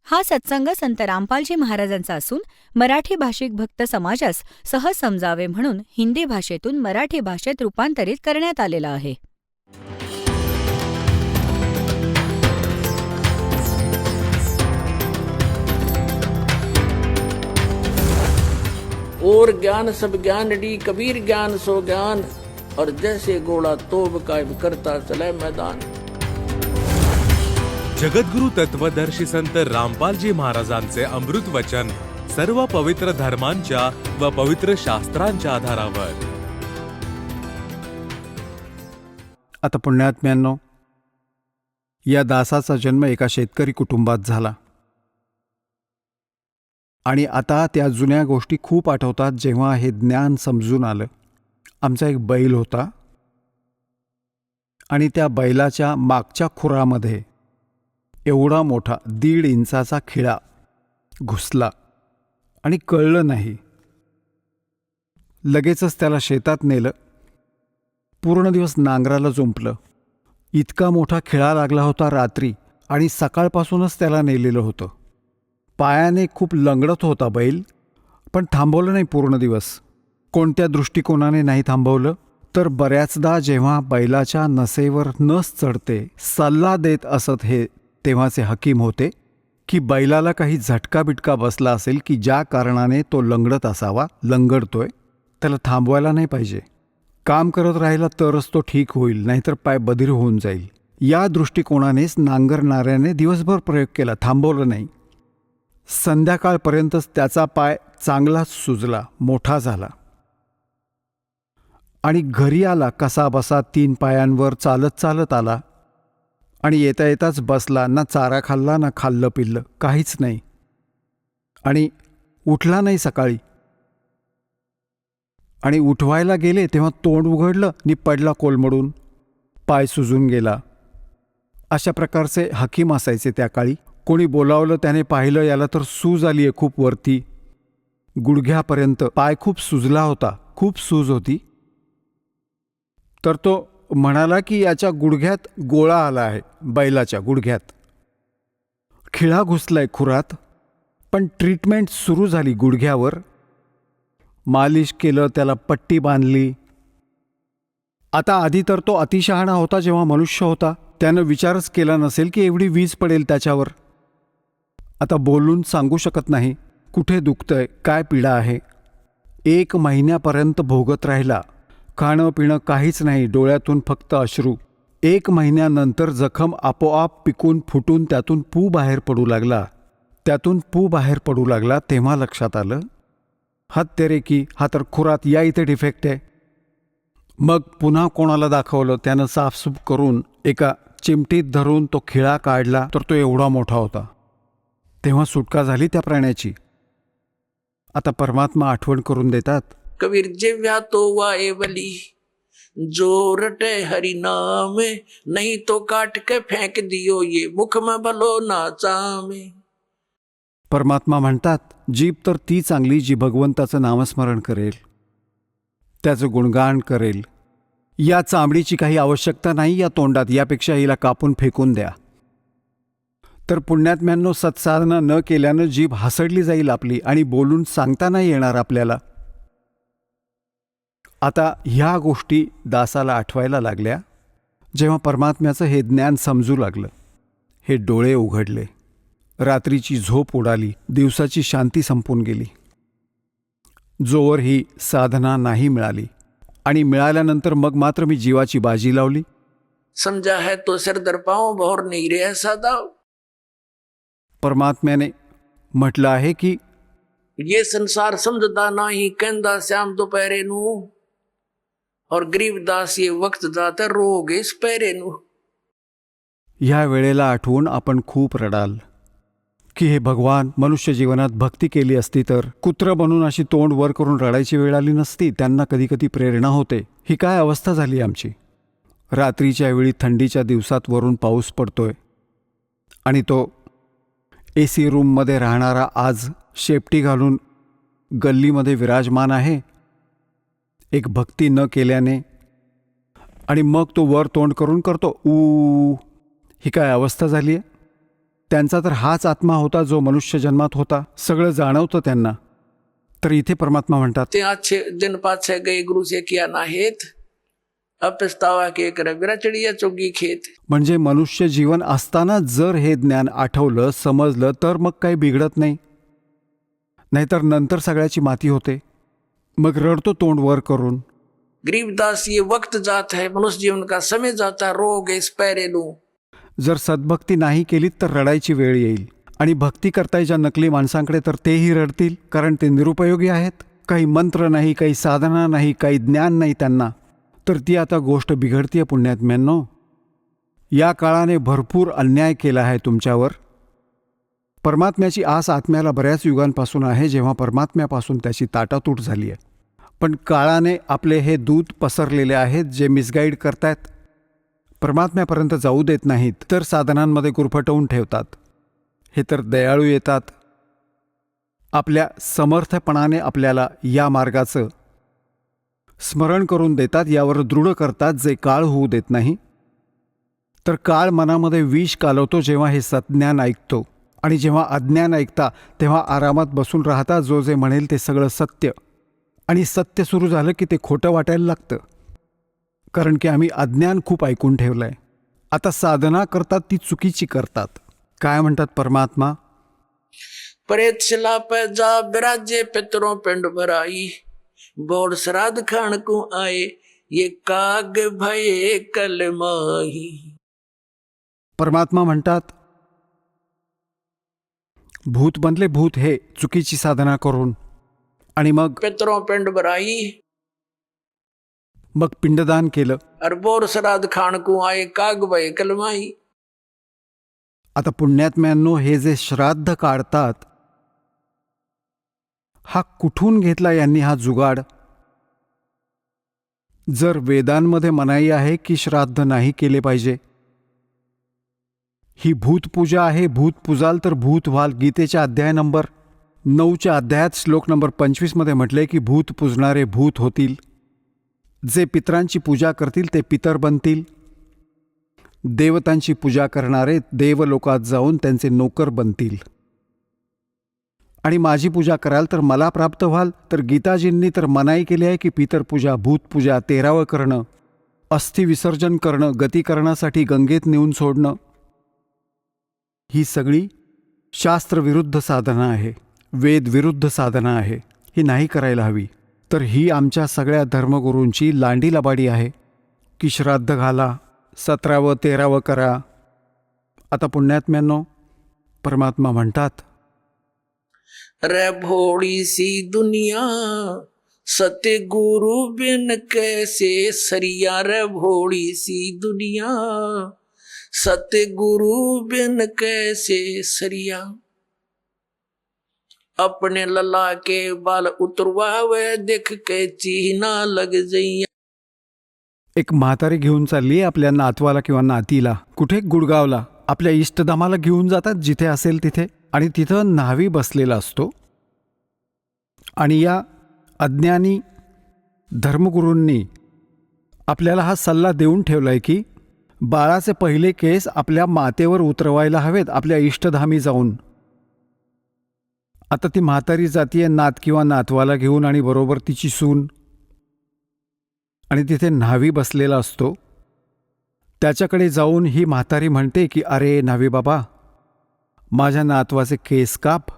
हा सत्संग संत रामपालजी महाराजांचा असून मराठी भाषिक भक्त समाजास सहज समजावे म्हणून हिंदी भाषेतून मराठी भाषेत रूपांतरित करण्यात आलेला आहे. और ज्ञान सब ज्ञान डी कबीर ज्ञान सो ज्ञान और जैसे घोड़ा तोब कायम करता चले मैदान. जगद्गुरु तत्वदर्शी संत रामपालजी महाराजांचे अमृत वचन सर्व पवित्र धर्मांच्या व पवित्र शास्त्रांच्या आधारावर. आता पुण्यात्म्यांनो, या दासाचा जन्म एका शेतकरी कुटुंबात झाला आणि आता त्या जुन्या गोष्टी खूप आठवतात जेव्हा हे ज्ञान समजून आलं. आमचा एक बैल होता आणि त्या बैलाच्या मागच्या खुरामध्ये एवढा मोठा 1.5 इंचाचा खिळा घुसला आणि कळलं नाही. लगेचच त्याला शेतात नेलं. पूर्ण दिवस नांगराला जुंपलं. इतका मोठा खिळा लागला होता रात्री आणि सकाळपासूनच त्याला नेलेलं होतं. पायाने खूप लंगडत होता बैल, पण थांबवलं नाही पूर्ण दिवस. कोणत्या दृष्टिकोनाने नाही थांबवलं तर बऱ्याचदा जेव्हा बैलाच्या नसेवर नस चढते सल्ला देत असत हे तेव्हाचे हकीम होते की बैलाला काही झटका बिटका बसला असेल की ज्या कारणाने तो लंगडत असावा, लंगडतोय, त्याला थांबवायला नाही पाहिजे. काम करत राहिला तरच तो ठीक होईल, नाहीतर पाय बधीर होऊन जाईल. या दृष्टिकोनानेच नांगरणाऱ्याने दिवसभर प्रयोग केला, थांबवलं नाही. संध्याकाळपर्यंतच त्याचा पाय चांगलाच सुजला, मोठा झाला आणि घरी आला कसा बसा 3 पायांवर चालत चालत आला आणि येता येताच बसला. ना चारा खाल्ला ना खाल्लं पिल्लं, काहीच नाही. आणि उठला नाही सकाळी. आणि उठवायला गेले तेव्हा तोंड उघडलं आणि पडला कोलमडून, पाय सुजून गेला. अशा प्रकारचे हकीम असायचे त्या काळी. कोणी बोलावलं त्याने पाहिलं याला तर सूज आली आहे खूप वरती, गुडघ्यापर्यंत पाय खूप सुजला होता, खूप सूज होती. तर तो म्हणाला की याच्या गुडघ्यात गोळा आला आहे, बैलाच्या गुडघ्यात खिळा घुसलाय खुरात. पण ट्रीटमेंट सुरू झाली गुडघ्यावर. मालिश केलं, त्याला पट्टी बांधली. आता आधी तर तो अतिशहाणा होता जेव्हा मनुष्य होता, त्यानं विचारच केला नसेल की एवढी वीज पडेल त्याच्यावर. आता बोलून सांगू शकत नाही कुठे दुखतंय, काय पीडा आहे. 1 महिन्यापर्यंत भोगत राहिला. खाणं पिणं काहीच नाही, डोळ्यातून फक्त अश्रू. 1 महिन्यानंतर जखम आपोआप पिकून फुटून त्यातून पू बाहेर पडू लागला. त्यातून पू बाहेर पडू लागला तेव्हा लक्षात आलं, हात तेरे की हा तर खुरात या इथे डिफेक्ट आहे. मग पुन्हा कोणाला दाखवलं, त्यानं साफसूफ करून एका चिमटीत धरून तो खिळा काढला तर तो एवढा मोठा होता. तेव्हा सुटका झाली त्या प्राण्याची. आता परमात्मा आठवण करून देतात, कबीर जेव्या तो वाए वली जो रटे हरि नाम नहीं तो काट के फेंक दियो ये मुख में भलो ना चामे. परमात्मा म्हणतात, जीभ तर ती चांगली जी भगवंताचं नामस्मरण करेल, त्याचं गुणगान करेल. या चामडीची काही आवश्यकता नाही या तोंडात, यापेक्षा हिला कापून फेकून द्या. तर पुण्यात्म्यांनो, सत्साधना न केल्यानं जीभ हसडली जाईल आपली आणि बोलून सांगता नाही येणार आपल्याला. आता ह्या गोष्टी दासाला आठवायला लागल्या जेव्हा परमात्म्याचं हे ज्ञान समजू लागलं. हे डोळे उघडले, रात्रीची झोप उडाली, दिवसाची शांती संपून गेली. जोवर ही साधना नाही मिळाली आणि मिळाल्यानंतर मग मात्र मी जीवाची बाजी लावली. समझा है तो सिर दर पाओ भौर नहीं रे सादा. परमात्म्याने म्हटलं आहे की ये संसार समझदा नाही कहंदा श्याम दोपहरे नू और गरीबदास ये वक्त जाता रोगे स्पैरे नू. ह्या वेळेला आठवून आपण खूप रडाल की हे भगवान, मनुष्य जीवनात भक्ती केली असती तर कुत्र बनून अशी तोंड वर करून रडायची वेळ आली नसती. त्यांना कधी कधी प्रेरणा होते. ही काय अवस्था झाली आमची. रात्रीच्या वेळी थंडीच्या दिवसात वरून पाऊस पडतोय आणि तो AC रूममध्ये राहणारा आज शेपटी घालून गल्लीमध्ये विराजमान आहे एक भक्ती न केल्याने, आणि मग तो वर तोंड करून करतो ऊ. ही काय अवस्था झाली आहे. त्यांचा तर हाच आत्मा होता जो मनुष्य जन्मात होता. सगळं जाणवतं त्यांना. तर इथे परमात्मा म्हणतात, ते अच्छे दिन पाछे गए गुरु से किया ना हेत, अब पछतावा के कर विरचड़िया चुगी खेत. म्हणजे मनुष्य जीवन असताना जर हे ज्ञान आठवलं, समजलं, तर मग काही बिघडत नाही. नाहीतर नंतर सगळ्याची माती होते. मग रडतो तोंड वर करून. गरीबदास ये वक्त जाता है, मनुष्य जीवन का समय जाता, रोग इस पैरे लूं. जर सद्भक्ती नाही केलीत तर रडायची वेळ येईल. आणि भक्ती करताय ज्या नकली माणसांकडे, तर तेही रडतील, कारण ते निरुपयोगी आहेत. काही मंत्र नाही, काही साधना नाही, काही ज्ञान नाही त्यांना. तर ती आता गोष्ट बिघडतीये पुण्यात्म्यांनो. या काळाने भरपूर अन्याय केला आहे तुमच्यावर. परमात्म्याची आस आत्म्याला बऱ्याच युगांपासून आहे, जेव्हा परमात्म्यापासून त्याची ताटातूट झाली आहे. पण काळाने आपले हे दूत पसरलेले आहेत, जे मिसगाईड करतायत, परमात्म्यापर्यंत जाऊ देत नाहीत, तर साधनांमध्ये गुरफटवून ठेवतात. हे तर दयाळू येतात, आपल्या समर्थपणाने आपल्याला या मार्गाचं स्मरण करून देतात, यावर दृढ करतात, जे काळ होऊ देत नाही. तर काळ मनामध्ये विष कालवतो जेव्हा हे सज्ञान ऐकतो. आणि जेव्हा अज्ञान ऐकता तेव्हा आरामात बसून राहता. जो जे म्हणेल ते सगळं सत्य. आणि सत्य सुरू झालं की ते खोटं वाटायला लागतं, कारण की आम्ही अज्ञान खूप ऐकून ठेवलं आहे. आता साधना करतात ती चुकीची करतात. काय म्हणतात परमात्मा? परेत शिला पे जा विराजे पितरों पिंड भराई, बोर श्राद्ध खान को आए, ये काग भये कलमाही. परमात्मा म्हणतात, भूत बनले भूत हे चुकीची साधना करून. आणि मग पितरों पिंड भराई, मग पिंडदान केलं. और बोर श्राद्ध खान को आए, काग भये कलमाही. आता पुण्यात्म्यांनो, हे जे श्राद्ध काढतात, हा कुठून घेतला यांनी हा जुगाड? जर वेदांमध्ये मनाई आहे की श्राद्ध नाही केले पाहिजे, ही भूतपूजा आहे, भूत पुजाल तर भूत व्हाल. गीतेच्या अध्याय नंबर 9च्या अध्यायात श्लोक नंबर 25 मध्ये म्हटले की भूत पुजणारे भूत होतील, जे पितरांची पूजा करतील ते पितर बनतील, देवतांची पूजा करणारे देवलोकात जाऊन त्यांचे नोकर बनतील. आणि माझी पूजा कराल तर मला प्राप्त व्हाल. तर गीताजींनी तर मनाई केली आहे की पितरपूजा, भूतपूजा, तेरावं करणं, अस्थि विसर्जन करणं, गतीकरणासाठी गंगेत नेऊन सोडणं, ही सगळी शास्त्रविरुद्ध साधना आहे, वेदविरुद्ध साधना आहे. ही नाही करायला हवी. तर ही आमच्या सगळ्या धर्मगुरूंची लांडी लबाडी आहे की श्राद्ध घाला, 17वं 13वं करा. आता पुण्यात्म्यांनो, परमात्मा म्हणतात, रे भोड़ी सी दुनिया, सत्य गुरु बिन कैसे सरिया. रे भोड़ी सी दुनिया, सत्य गुरु बिन कैसे सरिया. अपने लला के बाल उतरवावे, देख के चीना लग जइया. एक म्हातारी घेऊन चालली आपल्या नातवाला किंवा नातीला कुठे, गुडगावला. आपल्या इष्टधामाला घेऊन जातात, जिथे असेल तिथे. आणि तिथं न्हावी बसलेला असतो. आणि या अज्ञानी धर्मगुरूंनी आपल्याला हा सल्ला देऊन ठेवलाय की बाळाचे पहिले केस आपल्या मातेवर उतरवायला हवेत, आपल्या इष्टधामी जाऊन. आता ती म्हातारी जातीये नात किंवा नातवाला घेऊन, आणि बरोबर तिची सून. आणि तिथे न्हावी बसलेला असतो. त्याच्याकडे जाऊन ही म्हातारी म्हणते की अरे न्हावी बाबा, माझ्या नातवाचे केस काप.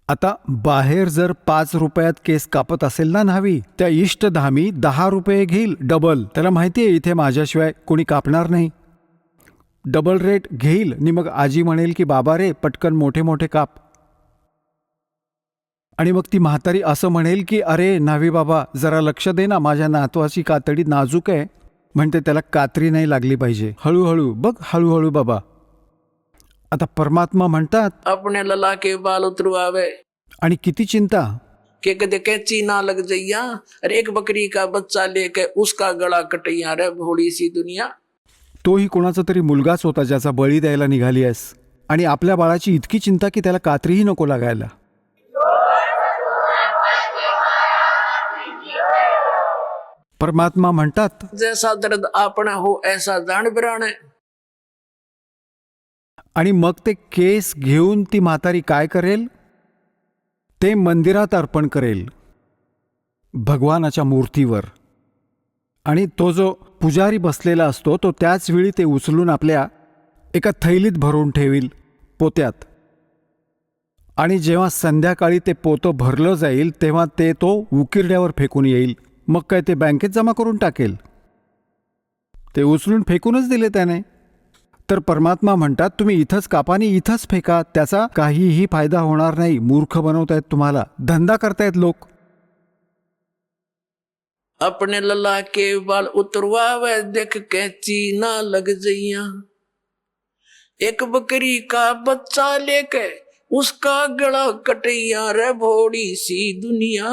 आता बाहेर जर 5 रुपयात केस कापत असेल ना न्हावी, त्या इष्टधामी 10 रुपये घेईल, डबल. त्याला माहिती आहे इथे माझ्याशिवाय कोणी कापणार नाही. डबल रेट घेईल. आणि मग आजी म्हणेल की बाबा रे, पटकन मोठे मोठे काप. आणि मग ती म्हातारी असं म्हणेल की अरे न्हावी बाबा, जरा लक्ष दे ना, माझ्या नातवाची कातडी नाजूक आहे. म्हणते त्याला कात्री नाही लागली पाहिजे, हळूहळू बघ, हळूहळू बाबा. आता परमात्मा म्हणतात, अपने लला के बाल उतरवावे, आणि किती चिंता के कदे कैची ना लग जइया. अरे एक बकरी का बच्चा लेके उसका गला कटैया. रे भोड़ी सी दुनिया. तोही कोणाचा तरी मुलगाच होता ज्याचा बळी द्यायला निघाली आहेस. आणि आपल्या बाळाची इतकी चिंता की त्याला कात्रीही नको लागायला. परमात्मा म्हणतात, जैसा दर्द आपना हो ऐसा जान बिराने. आणि मग ते केस घेऊन ती म्हातारी काय करेल? ते मंदिरात अर्पण करेल, भगवानाच्या मूर्तीवर. आणि तो जो पुजारी बसलेला असतो तो त्याच वेळी ते उचलून आपल्या एका थैलीत भरून ठेवील, पोत्यात. आणि जेव्हा संध्याकाळी ते पोतं भरलं जाईल तेव्हा ते तो उकिरड्यावर फेकून येईल. मग काय ते बँकेत जमा करून टाकेल? ते उचलून फेकूनच दिले त्याने. तर परमात्मा म्हणतात, तुम्ही इथंच कापा आणि इथंच फेका, त्याचा काहीही फायदा होणार नाही. मूर्ख बनवतायत तुम्हाला, धंदा करतायत लोक. अपने लला के बाल उतरवावे देख कैची ना लग जइया। एक बकरी का बच्चा लेके उसका गला कटैया रे भोड़ी सी दुनिया।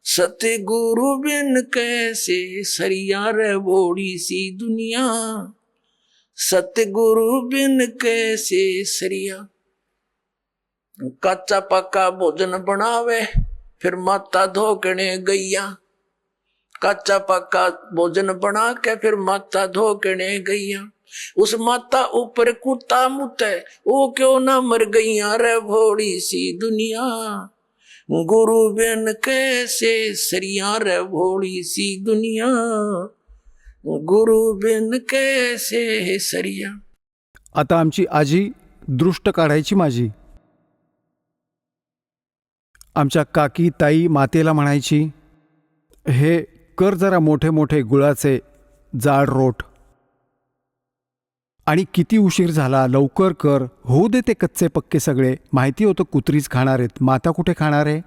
सतगुरु बिन कैसे सरिया रे भोड़ी सी दुनिया। सतगुरु बिन कैसे सरिया। कच्चा पक्का भोजन बनावे फिर माता धोकने गैया। कच्चा पक्का भोजन बना के फिर माता धोकने गैया। उस माता ऊपर कुत्ता मुते वो क्यों ना मर गैया रे भोड़ी सी दुनिया। गुरु बिन कैसे सरिया रे भोड़ी सी दुनिया। गुरु बिन कैसे सरिया। आता आमची आजी दृष्ट काढायची माझी. आमच्या काकी ताई मातेला म्हणायची, हे कर जरा मोठे मोठे गुळाचे जाड रोट. आणि किती उशीर झाला, लवकर कर, होऊ दे ते कच्चे पक्के सगळे. माहिती होतं कुत्रीच खाणार आहेत, माता कुठे खाणार आहे?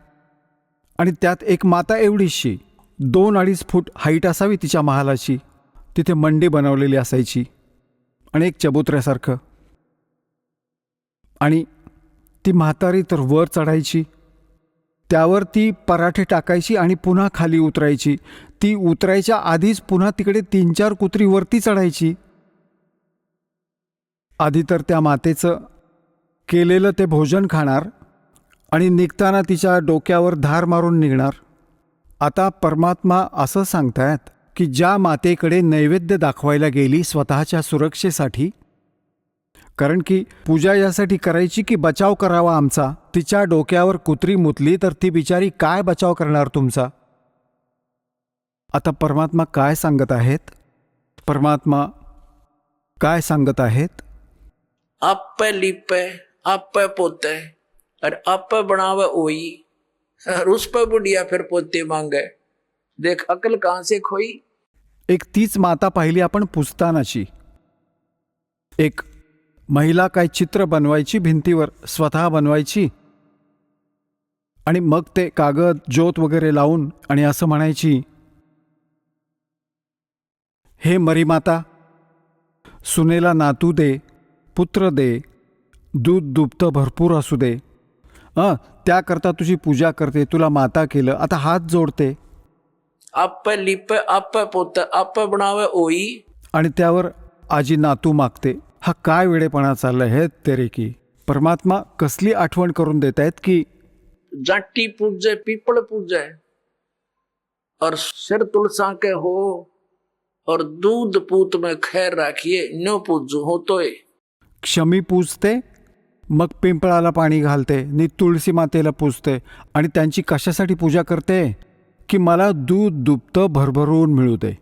आणि त्यात एक माता एवढीशी 2-2.5 फूट हाईट असावी तिच्या महालाची. तिथे मंडी बनवलेली असायची आणि एक चबुतऱ्यासारखं. आणि ती म्हातारी तर वर चढायची, त्यावर ती पराठे टाकायची आणि पुन्हा खाली उतरायची. ती उतरायच्या आधीच पुन्हा तिकडे 3-4 कुत्री वरती चढायची. आधी तर त्या मातेचं केलेलं ते भोजन खाणार आणि निघताना तिच्या डोक्यावर धार मारून निघणार. आता परमात्मा असं सांगतायत की ज्या मातेकडे नैवेद्य दाखवायला गेली स्वतःच्या सुरक्षेसाठी, कारण की पूजा यासाठी करायची की बचाव करावा आमचा, तिच्या डोक्यावर कुत्री मुतली तर ती बिचारी काय बचाव करणार तुमचा? आता परमात्मा काय सांगत आहेत? परमात्मा काय सांगत आहेत? आप लिपे आप पोते और आप बनावे ओई और उस पर बुढ़िया फिर पोते मांगे। देख अकल कहां से खोई। एक तीच माता पाहिली आपण पुसतानाची. एक महिला काय चित्र बनवायची, भिंतीवर स्वतः बनवायची आणि मग ते कागद ज्योत वगैरे लावून आणि असं म्हणायची, हे मरीमाता, सुनेला नातू दे, पुत्र दे, दूध दुभतं भरपूर असू दे. त्याकरता तुझी पूजा करते, तुला माता केलं, आता हात जोडते. आप लिपे आप पोते आप बनावे ओई. आणि त्यावर आजी नातू मागते. हा काय वेडेपणा चाललाय हे तेरे की. परमात्मा कसली आठवण करून देत आहेत की जाटी पूजे पीपल पूजे और सिर तुलसा के हो और दूध पूत में खैर राखिए न्यो पूजू हो तो। क्षमी पूजते, मग पिंपळाला पाणी घालते, नि तुळशी मातेला पूजते. आणि त्यांची कशासाठी पूजा करते? की मला दूध दुभतं भरभरून मिळू दे.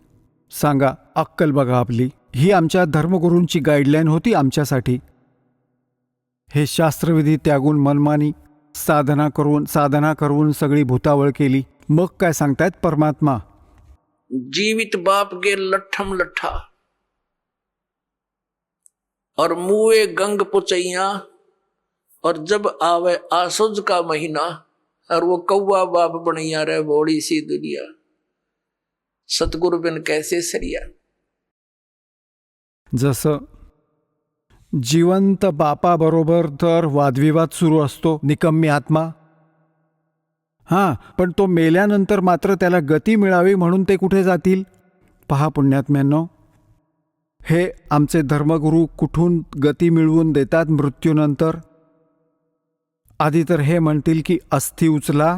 सांगा, अक्कल बघा आपली. ही आमच्या धर्मगुरूंची गाईडलाईन होती आमच्यासाठी. हे शास्त्रविधी त्यागून मनमानी साधना करून सगळी भूतावळ केली. मग काय सांगतायत परमात्मा? जीवित बाप गे लठम लठा और मुए गंग पुचैया। और जब आवे आसुज का महीना और वो कौवा बाप बनैया रे बोड़ी सी दुनिया। सतगुरु बिन कैसे सरिया। जसं जिवंत बापाबरोबर तर वादविवाद सुरू असतो, निकम्मी आत्मा. पण तो मेल्यानंतर मात्र त्याला गती मिळावी म्हणून ते कुठे जातील? पहा पुण्यात्म्यांनो, हे आमचे धर्मगुरू कुठून गती मिळवून देतात मृत्यूनंतर? आधी तर हे म्हणतील की अस्थि उचला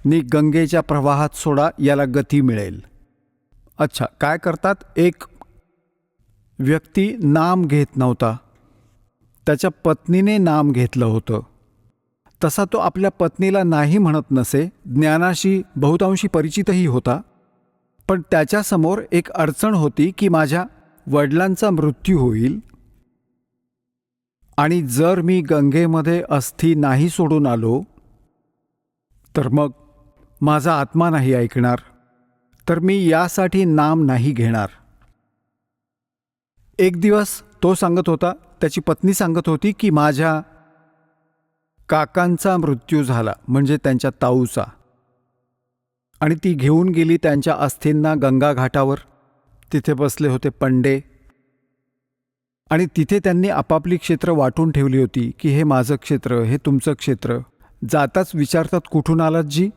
नि गंगेच्या प्रवाहात सोडा, याला गती मिळेल. अच्छा, काय करतात? एक व्यक्ती नाम घेत नव्हता, त्याच्या पत्नीने नाम घेतलं होतं. तसा तो आपल्या पत्नीला नाही म्हणत नसे, ज्ञानाशी बहुतांशी परिचितही होता. पण त्याच्यासमोर एक अडचण होती की माझ्या वडिलांचा मृत्यू होईल आणि जर मी गंगेमध्ये अस्थी नाही सोडून आलो तर मग माझा आत्मा नाही ऐकणार, तर मी यासाठी नाम नाही घेणार. एक दिवस तो सांगत होता, त्याची पत्नी सांगत होती की माझ्या काकांचा मृत्यू झाला, म्हणजे त्यांच्या ताऊचा, आणि ती घेऊन गेली त्यांच्या अस्थींना गंगा घाटावर. तिथे बसले होते पंडे आणि तिथे त्यांनी आपापली क्षेत्र वाटून ठेवली होती की हे माझं क्षेत्र, हे तुमचं क्षेत्र. जाताच विचारतात, कुठून आलात जी?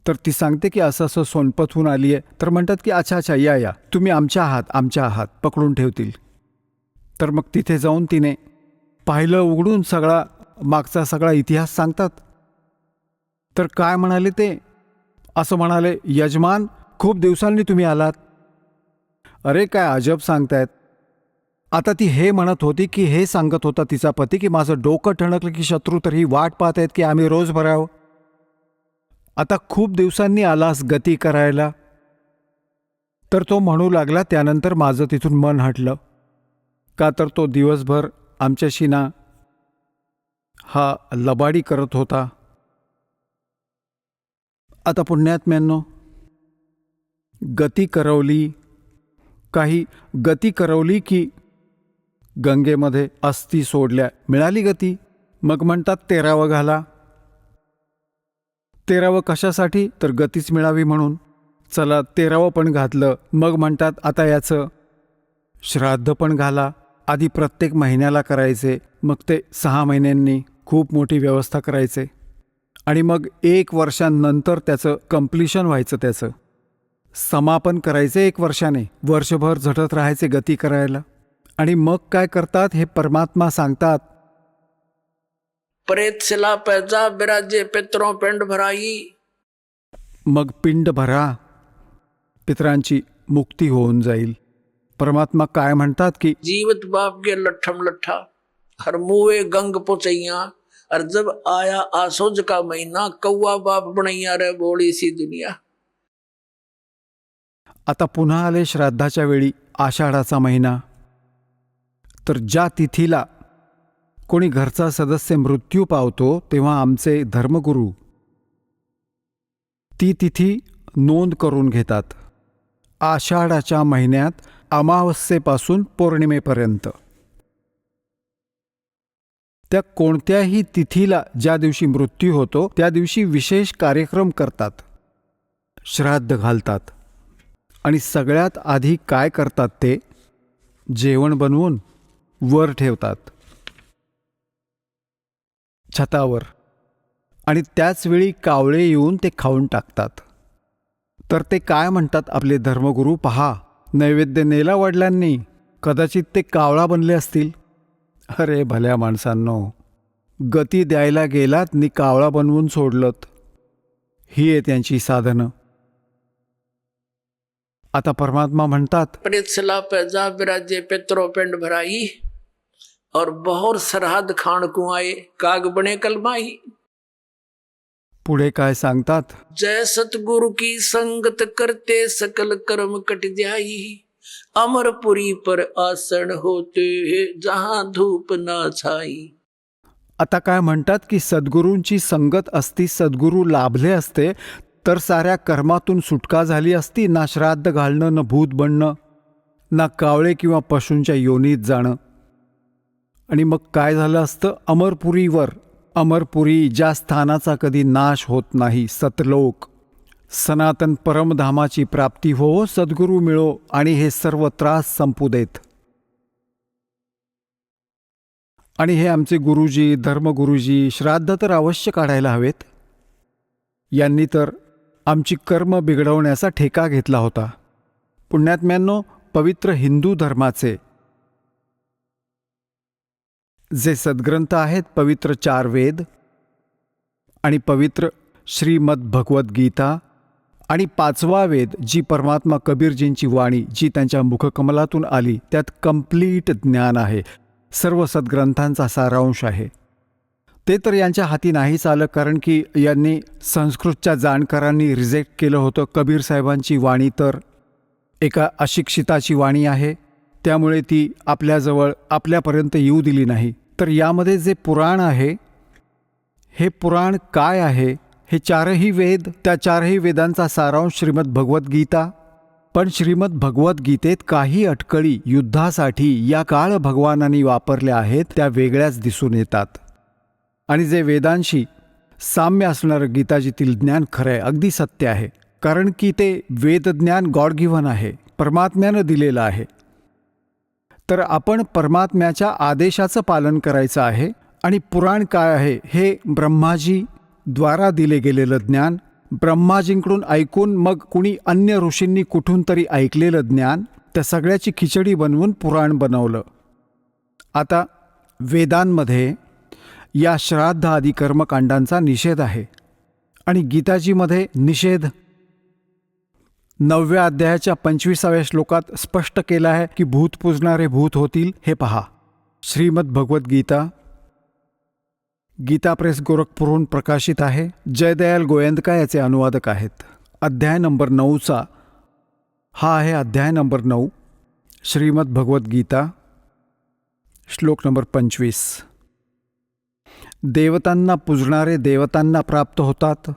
तर ती सांगते की असं असं सोनपतहून आली आहे. तर म्हणतात की अच्छा अच्छा, या या, तुम्ही आमच्या आहात, पकडून ठेवतील. तर मग तिथे जाऊन तिने पाहिलं उघडून, मागचा सगळा इतिहास सांगतात. तर काय म्हणाले ते? असं म्हणाले, यजमान खूप दिवसांनी तुम्ही आलात. अरे काय अजब सांगतायत. आता ती हे म्हणत होती की हे सांगत होता तिचा पती की माझं डोकं ठणकलं की शत्रू तरी वाट पाहत आहेत की आम्ही रोज भरावं. आता खूप दिवसांनी आलास गती करायला. तर तो म्हणू लागला, त्यानंतर माझं तिथून मन हटलं. का तर तो दिवसभर आमच्याशी ना हा लबाडी करत होता. आता पुण्यात्म्यांनो, गती करवली की गंगेमध्ये अस्थी सोडल्या, मिळाली गती. मग म्हणतात 13वं घाला. 13वं कशासाठी? तर गतीच मिळावी म्हणून. चला 13वं पण घातलं. मग म्हणतात आता याचं श्राद्ध पण घाला. आधी प्रत्येक महिन्याला करायचे, मग ते 6 महिन्यांनी खूप मोठी व्यवस्था करायचे, आणि मग 1 वर्षांनंतर त्याचं कंप्लिशन व्हायचं, त्याचं समापन करायचे 1 वर्षाने. वर्षभर झटत राहायचे गती करायला. आणि मग काय करतात हे परमात्मा सांगतात, प्रेत शिला पे जा बिराजे पितरों पिंड भराई. मग पिंड भरा, पितरांची मुक्ती होऊन जाईल. परमात्मा काय म्हणतात की जीवित बाप के लठम लठा हर मुए गंग पुचैया, और जब आया आसोज का महीना कौआ बाप बनैया रे बोली सी दुनिया. आता पुन्हा आले श्राद्धाच्या वेळी आषाढाचा महिना. तर ज्या तिथीला कोणी घरचा सदस्य मृत्यू पावतो तेव्हा आमचे धर्मगुरू ती तिथी नोंद करून घेतात. आषाढाच्या महिन्यात अमावस्येपासून पौर्णिमेपर्यंत त्या कोणत्याही तिथीला ज्या दिवशी मृत्यू होतो त्या दिवशी विशेष कार्यक्रम करतात, श्राद्ध घालतात. आणि सगळ्यात आधी काय करतात ते जेवण बनवून वर ठेवतात छतावर, आणि त्याचवेळी कावळे येऊन ते खाऊन टाकतात. तर ते काय म्हणतात आपले धर्मगुरू, पहा नैवेद्य नेला वडिलांनी, कदाचित ते कावळा बनले असतील. अरे भल्या माणसांनो, गती द्यायला गेलात नि कावळा बनवून सोडलत. ही आहे त्यांची साधनं. आता परमात्मा म्हणतात, प्रेत शिला पे जा बिराजे पितरों पिंड भराई, और बहुत सरहद खान को आए काग बने कलमाई. पुढे काय सांगतात, जय सतगुरु की संगत करते सकल कर्म कट जाई, अमरपुरी पर आसन होते जहां धूप ना छाई. आता काय म्हणतात की सद्गुरूंची संगत असती, सद्गुरू लाभले असते तर साऱ्या कर्मातून सुटका झाली असती. ना श्राद्ध घालणं, न भूत बनणं, ना कावळे किंवा पशूंच्या योनीत जाणं. आणि मग काय झालं असतं, अमरपुरी ज्या स्थानाचा कधी नाश होत नाही, सतलोक, सनातन परमधामाची प्राप्ती हो, सद्गुरू मिळो आणि हे सर्व त्रास संपू देत. आणि हे आमचे गुरुजी, धर्मगुरुजी श्राद्ध तर अवश्य काढायला हवेत. यांनी तर आमची कर्म बिघडवण्याचा ठेका घेतला होता. पुण्यात्म्यांनो, पवित्र हिंदू धर्माचे जे सद्ग्रंथ आहेत, पवित्र 4 वेद आणि पवित्र श्रीमद भगवद्गीता, आणि 5वा वेद जी परमात्मा कबीरजींची वाणी जी त्यांच्या मुखकमलातून आली, त्यात कंप्लीट ज्ञान आहे. सर्व सद्ग्रंथांचा सारांश आहे. ते तर यांच्या हाती नाहीच आलं, कारण की यांनी संस्कृतच्या जाणकारांनी रिजेक्ट केलं होतं. कबीर साहेबांची वाणी तर एका अशिक्षिताची वाणी आहे, त्यामुळे ती आपल्याजवळ आपल्यापर्यंत येऊ दिली नाही. तर यामध्ये जे पुराण आहे, हे पुराण काय आहे? हे चारही वेद, त्या चारही वेदांचा सारांश श्रीमद भगवद्गीता. पण श्रीमद भगवद्गीतेत काही अटकळी युद्धासाठी या काळ भगवानांनी वापरल्या आहेत, त्या वेगळ्याच दिसून येतात. आणि जे वेदांशी साम्य असणारं गीताजीतील ज्ञान खरं आहे, अगदी सत्य आहे, कारण की ते वेदज्ञान गॉड गिव्हन आहे, परमात्म्यानं दिलेलं आहे. तर आपण परमात्म्याच्या आदेशाचं पालन करायचं आहे. आणि पुराण काय आहे? हे ब्रह्माजी द्वारा दिले गेलेलं ज्ञान, ब्रह्माजींकडून ऐकून मग कुणी अन्य ऋषींनी कुठून तरी ऐकलेलं ज्ञान, त्या सगळ्याची खिचडी बनवून पुराण बनवलं. आता वेदांमध्ये या श्राद्ध आदी कर्मकांडांचा निषेध आहे आणि गीताजीमध्ये निषेध 9व्या अध्यायाच्या 25व्या श्लोकात स्पष्ट केला आहे की भूत पूजणारे भूत होतील. हे पहा, श्रीमद भगवद्गीता, गीता प्रेस गोरखपूरहून प्रकाशित आहे. जयदयाल गोयंदका याचे अनुवादक आहेत. अध्याय नंबर 9चा हा आहे अध्याय नंबर 9, श्रीमद भगवद्गीता, श्लोक नंबर 25. देवतांना पूजणारे देवतांना प्राप्त होतात,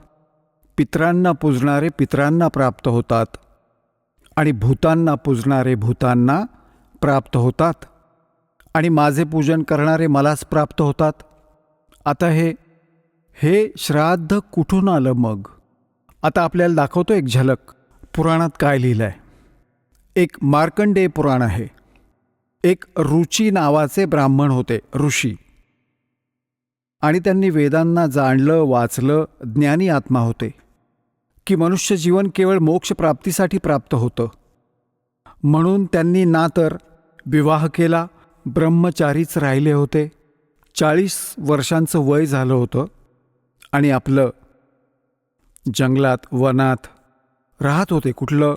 पितरांना पूजणारे पितरांना प्राप्त होतात आणि भूतांना पूजणारे भूतांना प्राप्त होतात आणि माझे पूजन करणारे मलाच प्राप्त होतात. आता हे श्राद्ध कुठून आलं मग? आता आपल्याला दाखवतो एक झलक. पुराणात काय लिहिलं आहे? एक मार्कंडेय पुराण आहे. एक रुची नावाचे ब्राह्मण होते, ऋषी, आणि त्यांनी वेदांना जाणलं, वाचलं, ज्ञानी आत्मा होते की मनुष्य जीवन केवळ मोक्षप्राप्तीसाठी प्राप्त होतं. म्हणून त्यांनी ना तर विवाह केला, ब्रह्मचारीच राहिले होते. 40 वर्षांचं वय झालं होतं आणि आपलं जंगलात, वनात राहत होते. कुठलं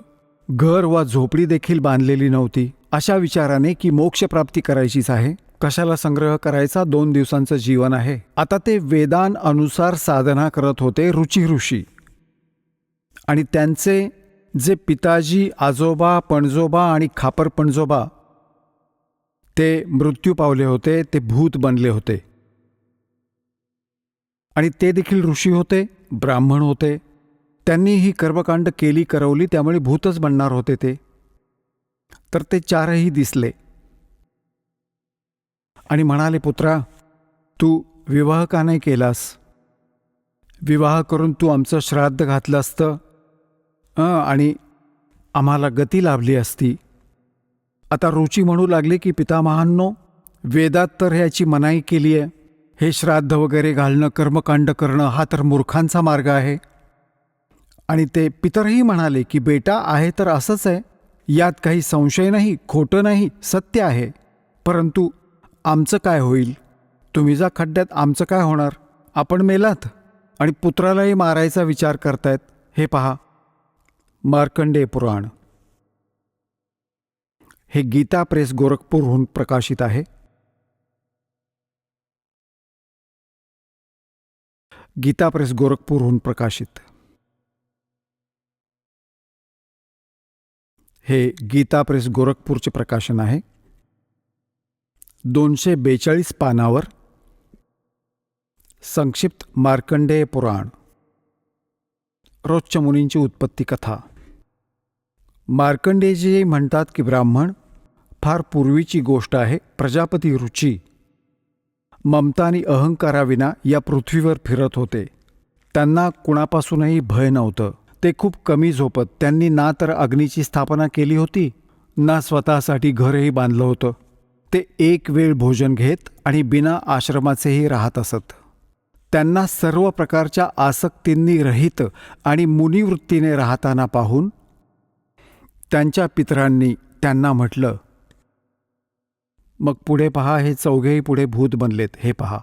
घर वा झोपडी देखील बांधलेली नव्हती. अशा विचाराने की मोक्षप्राप्ती करायचीच आहे, कशाला संग्रह करायचा, 2 दिवसांचं जीवन आहे. आता ते वेदांनुसार साधना करत होते, रुची ऋषी. आणि त्यांचे जे पिताजी, आजोबा, पणजोबा आणि खापर पणजोबा ते मृत्यू पावले होते, ते भूत बनले होते. आणि ते देखील ऋषी होते, ब्राह्मण होते. त्यांनी ही कर्मकांड केली, करवली, त्यामुळे भूतच बनणार होते ते. तर ते चारही दिसले आणि म्हणाले, पुत्रा, तू विवाह का नाही केलास? विवाह करून तू आमचं श्राद्ध घातलं असतं आणि आम्हाला गती लाभली असती. आता रुची म्हणू लागले की पितामहांनो, वेदात तर ह्याची मनाई केली आहे. हे श्राद्ध वगैरे घालणं, कर्मकांड करणं हा तर मूर्खांचा मार्ग आहे. आणि ते पितरही म्हणाले की बेटा, आहे तर असंच आहे, यात काही संशय नाही, खोटं नाही, सत्य आहे. परंतु आमचं काय होईल? तुम्ही जा खड्ड्यात, आमचं काय होणार? आपण मेलात आणि पुत्रालाही मारायचा विचार करतायत. हे पहा, मार्कंडेय पुराण. हे गीता प्रेस गोरखपूरहून प्रकाशित आहे. गीता प्रेस गोरखपूरहून प्रकाशित. हे गीता प्रेस गोरखपूरचे प्रकाशन आहे. 242 पानावर संक्षिप्त मार्कंडेय पुराण. रोजच्या मुनींची उत्पत्ती कथा. मार्कंडेयजी म्हणतात की ब्राह्मण फार पूर्वीची गोष्ट आहे. प्रजापती रुची ममता आणि अहंकाराविना या पृथ्वीवर फिरत होते. त्यांना कुणापासूनही भय नव्हतं. ते खूप कमी झोपत. त्यांनी ना तर अग्नीची स्थापना केली होती, ना स्वतःसाठी घरही बांधलं होतं. ते एक वेळ भोजन घेत आणि बिना आश्रमाचेही राहत असत. त्यांना सर्व प्रकारच्या आसक्तींनी रहित आणि मुनिवृत्तीने राहताना पाहून त्यांच्या पितरांनी त्यांना म्हटलं. मग पुढे पहा, हे चौघेही पुढे भूत बनलेत. हे पहा,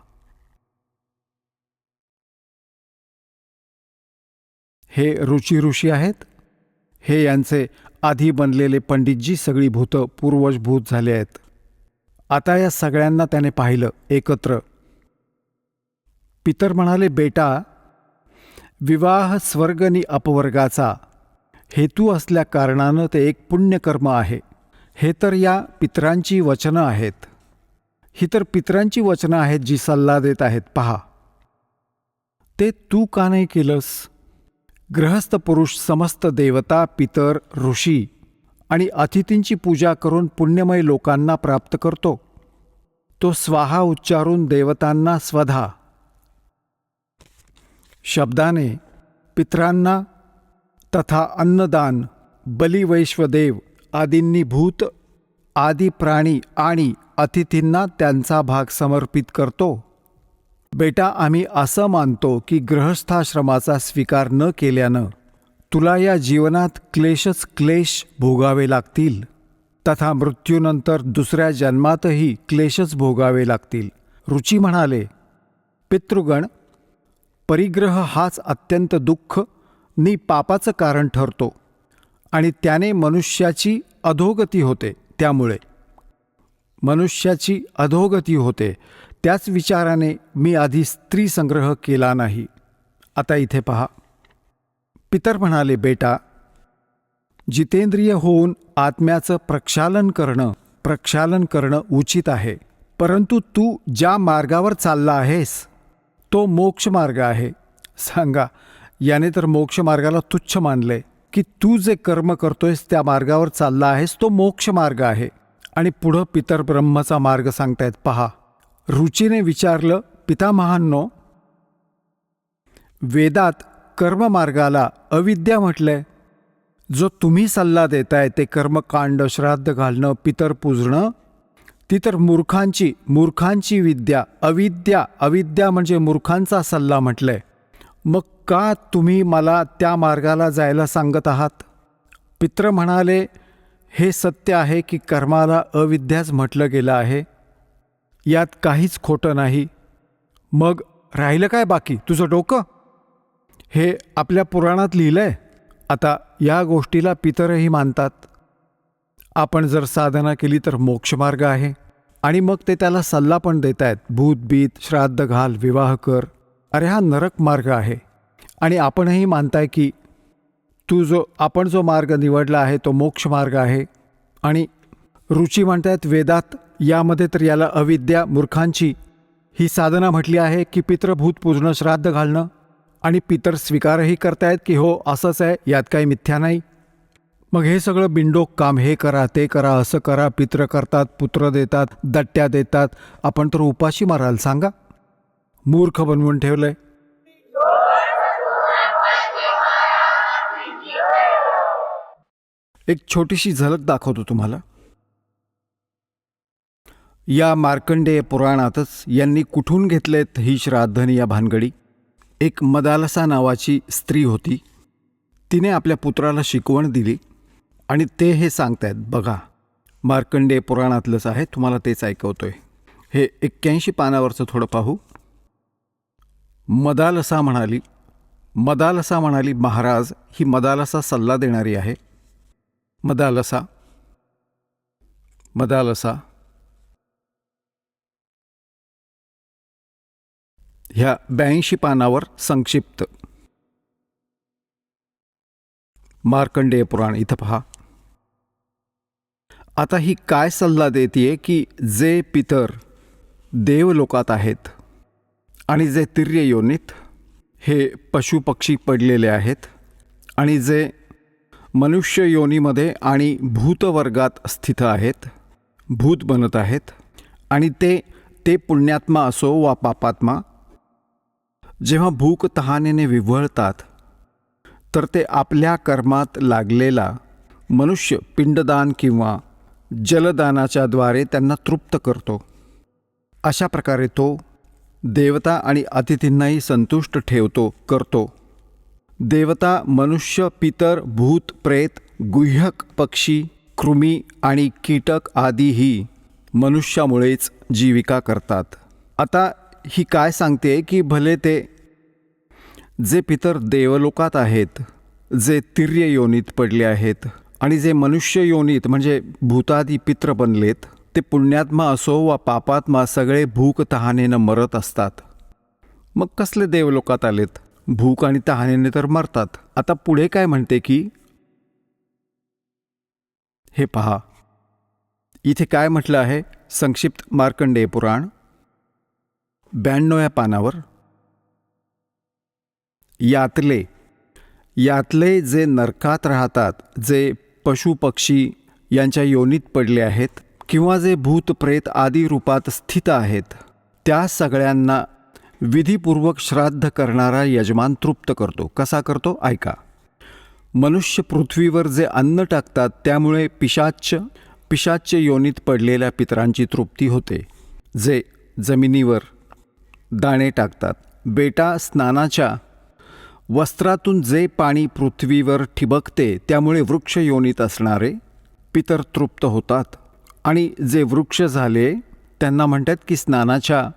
हे रुची ऋषी आहेत. हे यांचे आधी बनलेले पंडितजी सगळी भूतं पूर्वज भूत झाले आहेत. आता या सगळ्यांना त्याने पाहिलं एकत्र. पितर म्हणाले, बेटा, विवाह स्वर्गनी अपवर्गाचा हेतू असल्या कारणानं ते एक पुण्यकर्म आहे. हे तर या पितरांची वचनं आहेत. ही तर पितरांची वचनं आहेत जी सल्ला देत आहेत. पहा, ते तू का नाही केलंस? गृहस्थ पुरुष समस्त देवता, पितर, ऋषी आणि अतिथींची पूजा करून पुण्यमय लोकांना प्राप्त करतो. तो स्वाहा उच्चारून देवतांना स्वधा शब्दाने पितरांना तथा अन्नदान, बलिवैश्वदेव आदींनी भूत, आदी प्राणी आणि अतिथींना त्यांचा भाग समर्पित करतो. बेटा, आम्ही असं मानतो की गृहस्थाश्रमाचा स्वीकार न केल्यानं तुला या जीवनात क्लेशच क्लेश भोगावे लागतील, तथा मृत्यूनंतर दुसऱ्या जन्मातही क्लेशच भोगावे लागतील. रुची म्हणाले, पितृगण, परिग्रह हाच अत्यंत दुःख नि पापाचं कारण ठरतो आणि त्याने मनुष्याची अधोगती होते. त्यामुळे मनुष्याची अधोगती होते. त्याच विचाराने मी आधी स्त्री संग्रह केला नाही. आता इथे पहा, पितर म्हणाले, बेटा, जितेंद्रिय होऊन आत्म्याचं प्रक्षालन करणं उचित आहे. परंतु तू ज्या मार्गावर चालला आहेस तो मोक्षमार्ग आहे. सांगा, याने तर मोक्षमार्गाला तुच्छ मानले की तू जे कर्म करतोयस त्या मार्गावर चालला आहेस तो मोक्षमार्ग आहे. आणि पुढं पितर ब्रह्मचा मार्ग सांगतायत. पहा, रुचीने विचारलं, पितामहांनो, वेदात कर्ममार्गाला अविद्या म्हटलंय. जो तुम्ही सल्ला देताय ते कर्मकांड, श्राद्ध घालणं, पितर पूजणं, ती तर मूर्खांची विद्या, अविद्या म्हणजे मूर्खांचा सल्ला म्हटलंय. मग का तुम्ही मला त्या मार्गाला जायला सांगत आहात? पित्र म्हणाले, हे सत्य आहे की कर्माला अविद्याच म्हटलं गेलं आहे. यात काहीच खोटं नाही. मग राहिलं काय बाकी? तुझं डोकं? हे आपल्या पुराणात लिहिलंय. आता या गोष्टीला पितरही मानतात. आपण जर साधना केली तर मोक्षमार्ग आहे. आणि मग ते त्याला सल्ला पण देत आहेत, भूतबीत, श्राद्ध घाल, विवाह कर. अरे हा नरक मार्ग आहे. आणि आपणही मानताय की आपण जो मार्ग निवडला आहे तो मोक्षमार्ग आहे. आणि रुची म्हणतायत वेदात यामध्ये तर याला अविद्या, मूर्खांची ही साधना म्हटली आहे की पितृभूत पूजणं, श्राद्ध घालणं. आणि पितर स्वीकारही करतायत की हो असंच आहे, यात काही मिथ्या नाही. मग हे सगळं बिंडोक काम, हे करा, ते करा, असं करा, पित्र करतात, पुत्र देतात, दट्ट्या देतात. आपण तर उपाशी माराल. सांगा, मूर्ख बनवून ठेवलंय. एक छोटीशी झलक दाखवतो तुम्हाला. या मार्कंडेय पुराणातच यांनी कुठून घेतलेत ही श्राद्धनी या भानगडी. एक मदालसा नावाची स्त्री होती. तिने आपल्या पुत्राला शिकवण दिली आणि ते हे सांगतायत. बघा, मार्कंडेय पुराणातलंच आहे, तुम्हाला तेच ऐकवतोय. हे 81 पानावरचं थोडं पाहू. मदालसा म्हणाली, महाराज, ही मदालसा सल्ला देणारी आहे. मदालसा ह्या 82 पानावर संक्षिप्त मार्कंडेय पुराण. इथं पहा, आता ही काय सल्ला देतीये की जे पितर देवलोकात आहेत आणि जे तिर्य योनीत हे पशुपक्षी पडलेले आहेत आणि जे मनुष्य योनीमध्ये आणि भूतवर्गात स्थित आहेत, भूत बनत आहेत, आणि ते पुण्यात्मा असो वा पापात्मा, जेव्हा भूक तहानेने विव्हळतात तर ते आपल्या कर्मात लागलेला मनुष्य पिंडदान किंवा जलदानाच्या द्वारे त्यांना तृप्त करतो. अशा प्रकारे तो देवता आणि अतिथींनाही संतुष्ट करतो. देवता, मनुष्य, पितर, भूत, प्रेत, गुह्यक, पक्षी, कृमी आणि कीटक आदीही मनुष्यामुळेच जीविका करतात. आता ही काय सांगते की भले ते जे पितर देवलोकात आहेत, जे तिर्य योनीत पडले आहेत आणि जे मनुष्य योनीत म्हणजे भूतादी पित्र बनलेत, ते पुण्यात्मा असो वा पापात्मा सगळे भूक तहानेनं मरत असतात. मग कसले देवलोकात आलेत? भूक आणि तहानेने तर मरतात. आता पुढे काय म्हणते की, हे पहा, इथे काय म्हटलं आहे संक्षिप्त मार्कंडेय पुराण 92व्या पानावर, यातले जे नरकात राहतात, जे पशु पक्षी यांच्या योनीत पडले आहेत किंवा जे भूत प्रेत आदी रूपात स्थित आहेत, त्या सगळ्यांना विधीपूर्वक श्राद्ध करणारा यजमान तृप्त करतो. कसा करतो ऐका. मनुष्य पृथ्वीवर जे अन्न टाकतात त्यामुळे पिशाच्च योनीत पडलेल्या पितरांची तृप्ती होते. जे जमिनीवर दाणे टाकतात, बेटा स्नानाच्या वस्त्रातून जे पाणी पृथ्वीवर ठिबकते त्यामुळे वृक्ष योनीत असणारे पितर तृप्त होतात. आणि जे वृक्ष झाले त्यांना म्हणतात की स्नानाच्या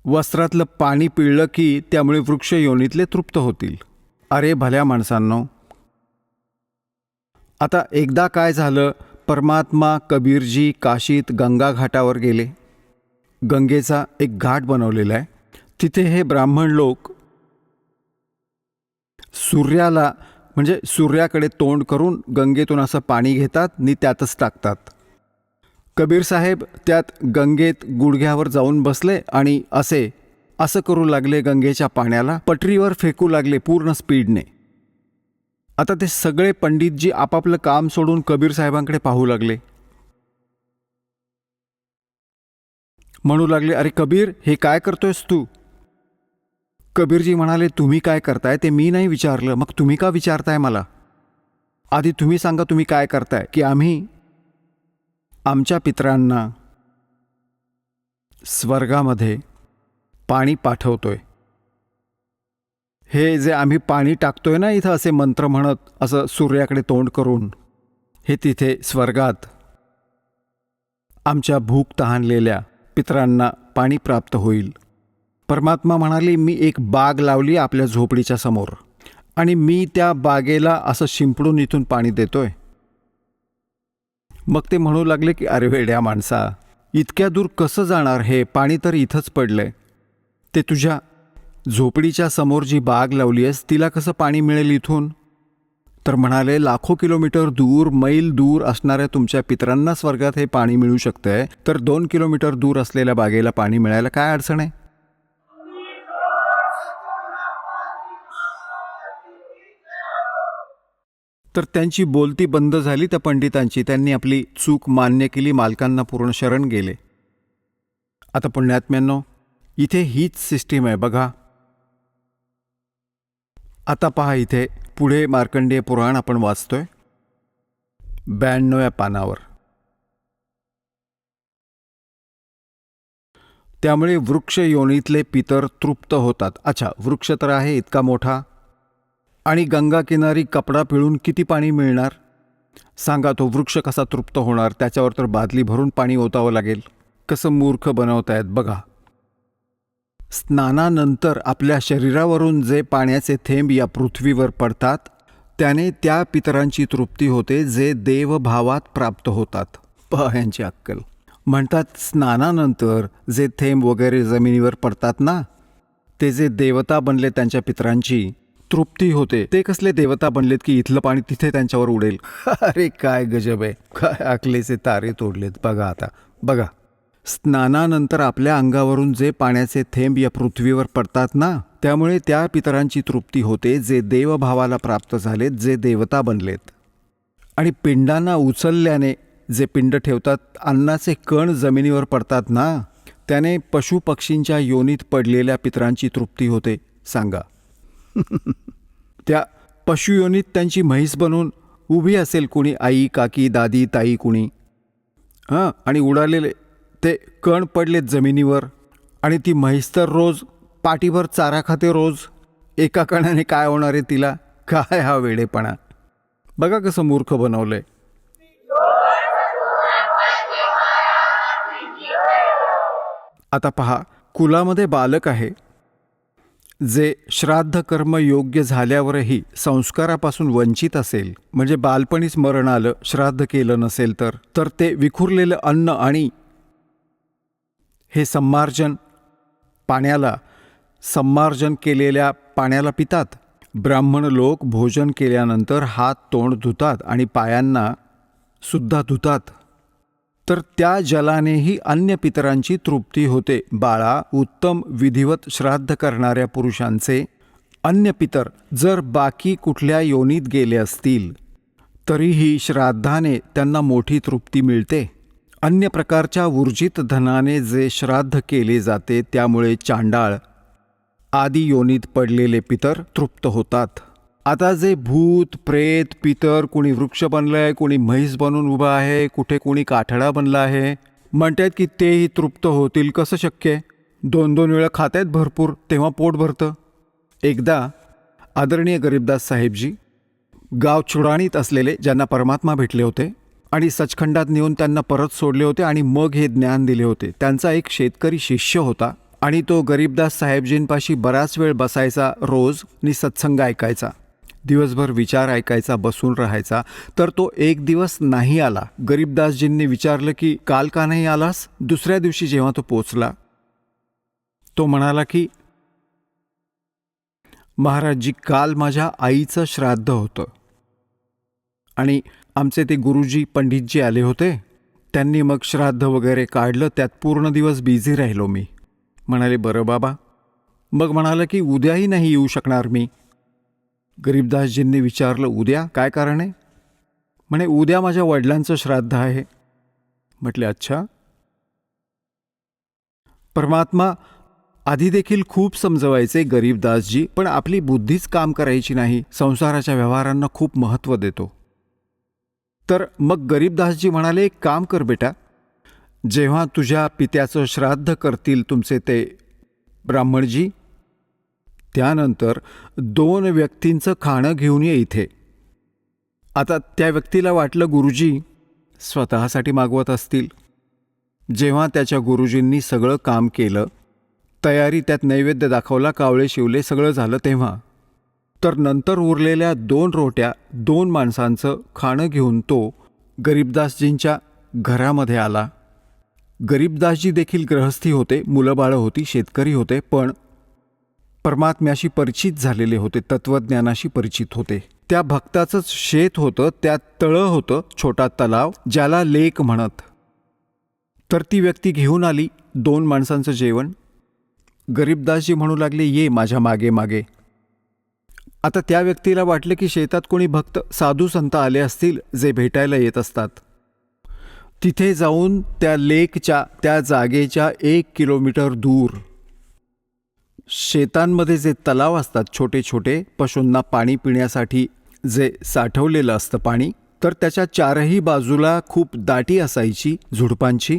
वस्त्रातलं पाणी पिळलं की त्यामुळे वृक्ष योनीतले तृप्त होतील. अरे भल्या माणसांनो, आता एकदा काय झालं, परमात्मा कबीरजी काशीत गंगा घाटावर गेले. गंगेचा एक घाट बनवलेला आहे. तिथे हे ब्राह्मण लोक सूर्याला म्हणजे सूर्याकडे तोंड करून गंगेतून असं पाणी घेतात आणि त्यातच टाकतात. कबीर साहेब त्यात गंगेत गुडघ्यावर जाऊन बसले आणि असं करू लागले, गंगेच्या पाण्याला पटरीवर फेकू लागले पूर्ण स्पीडने. आता ते सगळे पंडितजी आपापलं काम सोडून कबीर साहेबांकडे पाहू लागले. म्हणू लागले, अरे कबीर, हे काय करतोयस तू? कबीरजी म्हणाले, तुम्ही काय करताय ते मी नाही विचारलं, मग तुम्ही का विचारताय मला? आधी तुम्ही सांगा तुम्ही काय करताय. की आम्ही आमच्या पितरांना स्वर्गामध्ये पाणी पाठवतोय. हे जे आम्ही पाणी टाकतोय ना इथं असे मंत्र म्हणत असं सूर्याकडे तोंड करून, हे तिथे स्वर्गात आमच्या भूक तहानलेल्या पितरांना पाणी प्राप्त होईल. परमात्मा म्हणाले, मी एक बाग लावली आपल्या झोपडीच्या समोर आणि मी त्या बागेला असं शिंपडून इथून पाणी देतोय. मग ते म्हणू लागले की अरे वेड्या माणसा, इतक्या दूर कसं जाणार? हे पाणी तर इथंच पडलंय. ते तुझ्या झोपडीच्या समोर जी बाग लावली आहेस तिला कसं पाणी मिळेल इथून? तर म्हणाले, लाखो किलोमीटर दूर, मैल दूर असणाऱ्या तुमच्या पितरांना स्वर्गात हे पाणी मिळू शकतंय, तर 2 किलोमीटर दूर असलेल्या बागेला पाणी मिळायला काय अडचण आहे? तर त्यांची बोलती बंद झाली त्या पंडितांची. त्यांनी आपली चूक मान्य केली, मालकांना पूर्ण शरण गेले. आता पुण्यात्म्यांनो, इथे हीच सिस्टीम आहे बघा. आता पहा, इथे पुढे मार्कंडेय पुराण आपण वाचतोय 92व्या पानावर. त्यामुळे वृक्ष योनीतले पितर तृप्त होतात. अच्छा, वृक्ष तर आहे इतका मोठा, आणि गंगा किनारी कपडा पिळून किती पाणी मिळणार सांगा? तो वृक्ष कसा तृप्त होणार? त्याच्यावर तर बादली भरून पाणी ओतावं लागेल. कसं मूर्ख बनवतायत बघा. स्नानानंतर आपल्या शरीरावरून जे पाण्याचे थेंब या पृथ्वीवर पडतात त्याने त्या पितरांची तृप्ती होते जे देवभावात प्राप्त होतात. पहा यांची अक्कल. म्हणतात स्नानानंतर जे थेंब वगैरे जमिनीवर पडतात ना, ते जे देवता बनले त्यांच्या पितरांची तृप्ती होते. ते कसले देवता बनलेत की इथलं पाणी तिथे त्यांच्यावर उडेल? अरे काय गजब आहे, काय अकलेचे तारे तोडलेत. बघा आता बघा, स्नानानंतर आपल्या अंगावरून जे पाण्याचे थेंब या पृथ्वीवर पडतात ना, त्यामुळे त्या पितरांची तृप्ती होते जे देवभावाला प्राप्त झालेत, जे देवता बनलेत. आणि पिंडांना उचलल्याने जे पिंड ठेवतात, अन्नाचे कण जमिनीवर पडतात ना, त्याने पशुपक्षींच्या योनीत पडलेल्या पितरांची तृप्ती होते. सांगा. त्या पशुयोनीत त्यांची म्हैस बनून उभी असेल कुणी, आई, काकी, दादी, ताई कुणी, आणि उडालेले ते कण पडलेत जमिनीवर, आणि ती म्हैस तर रोज पाठीभर चारा खाते रोज. एका कणाने काय होणार आहे तिला? काय हा वेडेपणा बघा, कसं मूर्ख बनवलंय. आता पहा, कुलामध्ये बालक आहे, जे श्राद्ध कर्म योग्य झाल्यावरही संस्कारापासून वंचित असेल, म्हणजे बालपणीच मरण आलं, श्राद्ध केलं नसेल तर ते विखुरलेलं अन्न आणि हे सम्मार्जन केलेल्या पाण्याला पितात. ब्राह्मण लोक भोजन केल्यानंतर हात तोंड धुतात आणि पायांना सुद्धा धुतात. तर त्या जलानेही अन्य पितरांची तृप्ती होते. बाळा, उत्तम विधिवत श्राद्ध करणाऱ्या पुरुषांचे अन्य पितर जर बाकी कुठल्या योनीत गेले असतील तरीही श्राद्धाने त्यांना मोठी तृप्ती मिळते. अन्य प्रकारच्या ऊर्जित धनाने जे श्राद्ध केले जाते त्यामुळे चांडाळ आदी योनीत पडलेले पितर तृप्त होतात. आता जे भूत प्रेत पितर, कुणी वृक्ष बनलंय, कुणी म्हैस बनून उभा आहे, कुठे कुणी काठडा बनला आहे, म्हणतात की तेही तृप्त होतील. कसं शक्य आहे? 2-2 वेळा खात आहेत भरपूर, तेव्हा पोट भरतं. एकदा आदरणीय गरीबदास साहेबजी गाव चुडाणीत असलेले ज्यांना परमात्मा भेटले होते आणि सचखंडात नेऊन त्यांना परत सोडले होते आणि मग हे ज्ञान दिले होते. त्यांचा एक शेतकरी शिष्य होता आणि तो गरीबदास साहेबजींपाशी बराच वेळ बसायचा रोज आणि सत्संग ऐकायचा. दिवसभर विचार ऐकायचा, बसून राहायचा. तर तो एक दिवस नाही आला. गरीबदासजींनी विचारलं की काल का नाही आलास? दुसऱ्या दिवशी जेव्हा तो पोचला तो म्हणाला की महाराजजी, काल माझ्या आईचं श्राद्ध होतं आणि आमचे ते गुरुजी पंडितजी आले होते. त्यांनी मग श्राद्ध वगैरे काढलं. त्यात पूर्ण दिवस बिझी राहिलो मी. म्हणाले बरं बाबा. मग म्हणालं की उद्याही नाही येऊ शकणार मी. गरीबदासजींनी विचारलं उद्या काय कारण आहे? म्हणे उद्या माझ्या वडिलांचं श्राद्ध आहे. म्हटले अच्छा. परमात्मा आधी देखील खूप समजवायचे गरीबदासजी, पण आपली बुद्धीच काम करायची नाही. संसाराच्या व्यवहारांना खूप महत्त्व देतो. तर मग गरीबदासजी म्हणाले एक काम कर बेटा, जेव्हा तुझ्या पित्याचं श्राद्ध करतील तुमचे ते ब्राह्मणजी, त्यानंतर 2 व्यक्तींचं खाणं घेऊन ये इथे. आता त्या व्यक्तीला वाटलं गुरुजी स्वतःसाठी मागवत असतील. जेव्हा त्याच्या गुरुजींनी सगळं काम केलं, तयारी, त्यात नैवेद्य दाखवला, कावळे शिवले, सगळं झालं, तेव्हा तर नंतर उरलेल्या 2 रोट्या 2 माणसांचं खाणं घेऊन तो गरीबदासजींच्या घरामध्ये आला. गरीबदासजी देखील ग्रहस्थी होते, मुलं बाळं होती, शेतकरी होते, पण परमात्म्याशी परिचित झालेले होते, तत्त्वज्ञानाशी परिचित होते. त्या भक्ताचंच शेत होतं, त्यात तळं होतं, छोटा तलाव, ज्याला लेक म्हणत. तर ती व्यक्ती घेऊन आली 2 माणसांचं जेवण. गरीबदासजी म्हणू लागले ये माझ्या मागे मागे. आता त्या व्यक्तीला वाटले की शेतात कोणी भक्त साधू संत आले असतील जे भेटायला येत असतात. तिथे जाऊन त्या लेकच्या त्या जागेच्या 1 किलोमीटर दूर शेतांमध्ये जे तलाव असतात छोटे छोटे, पशूंना पाणी पिण्यासाठी जे साठवलेलं असतं पाणी, तर त्याच्या 4ही बाजूला खूप दाटी असायची झुडपांची.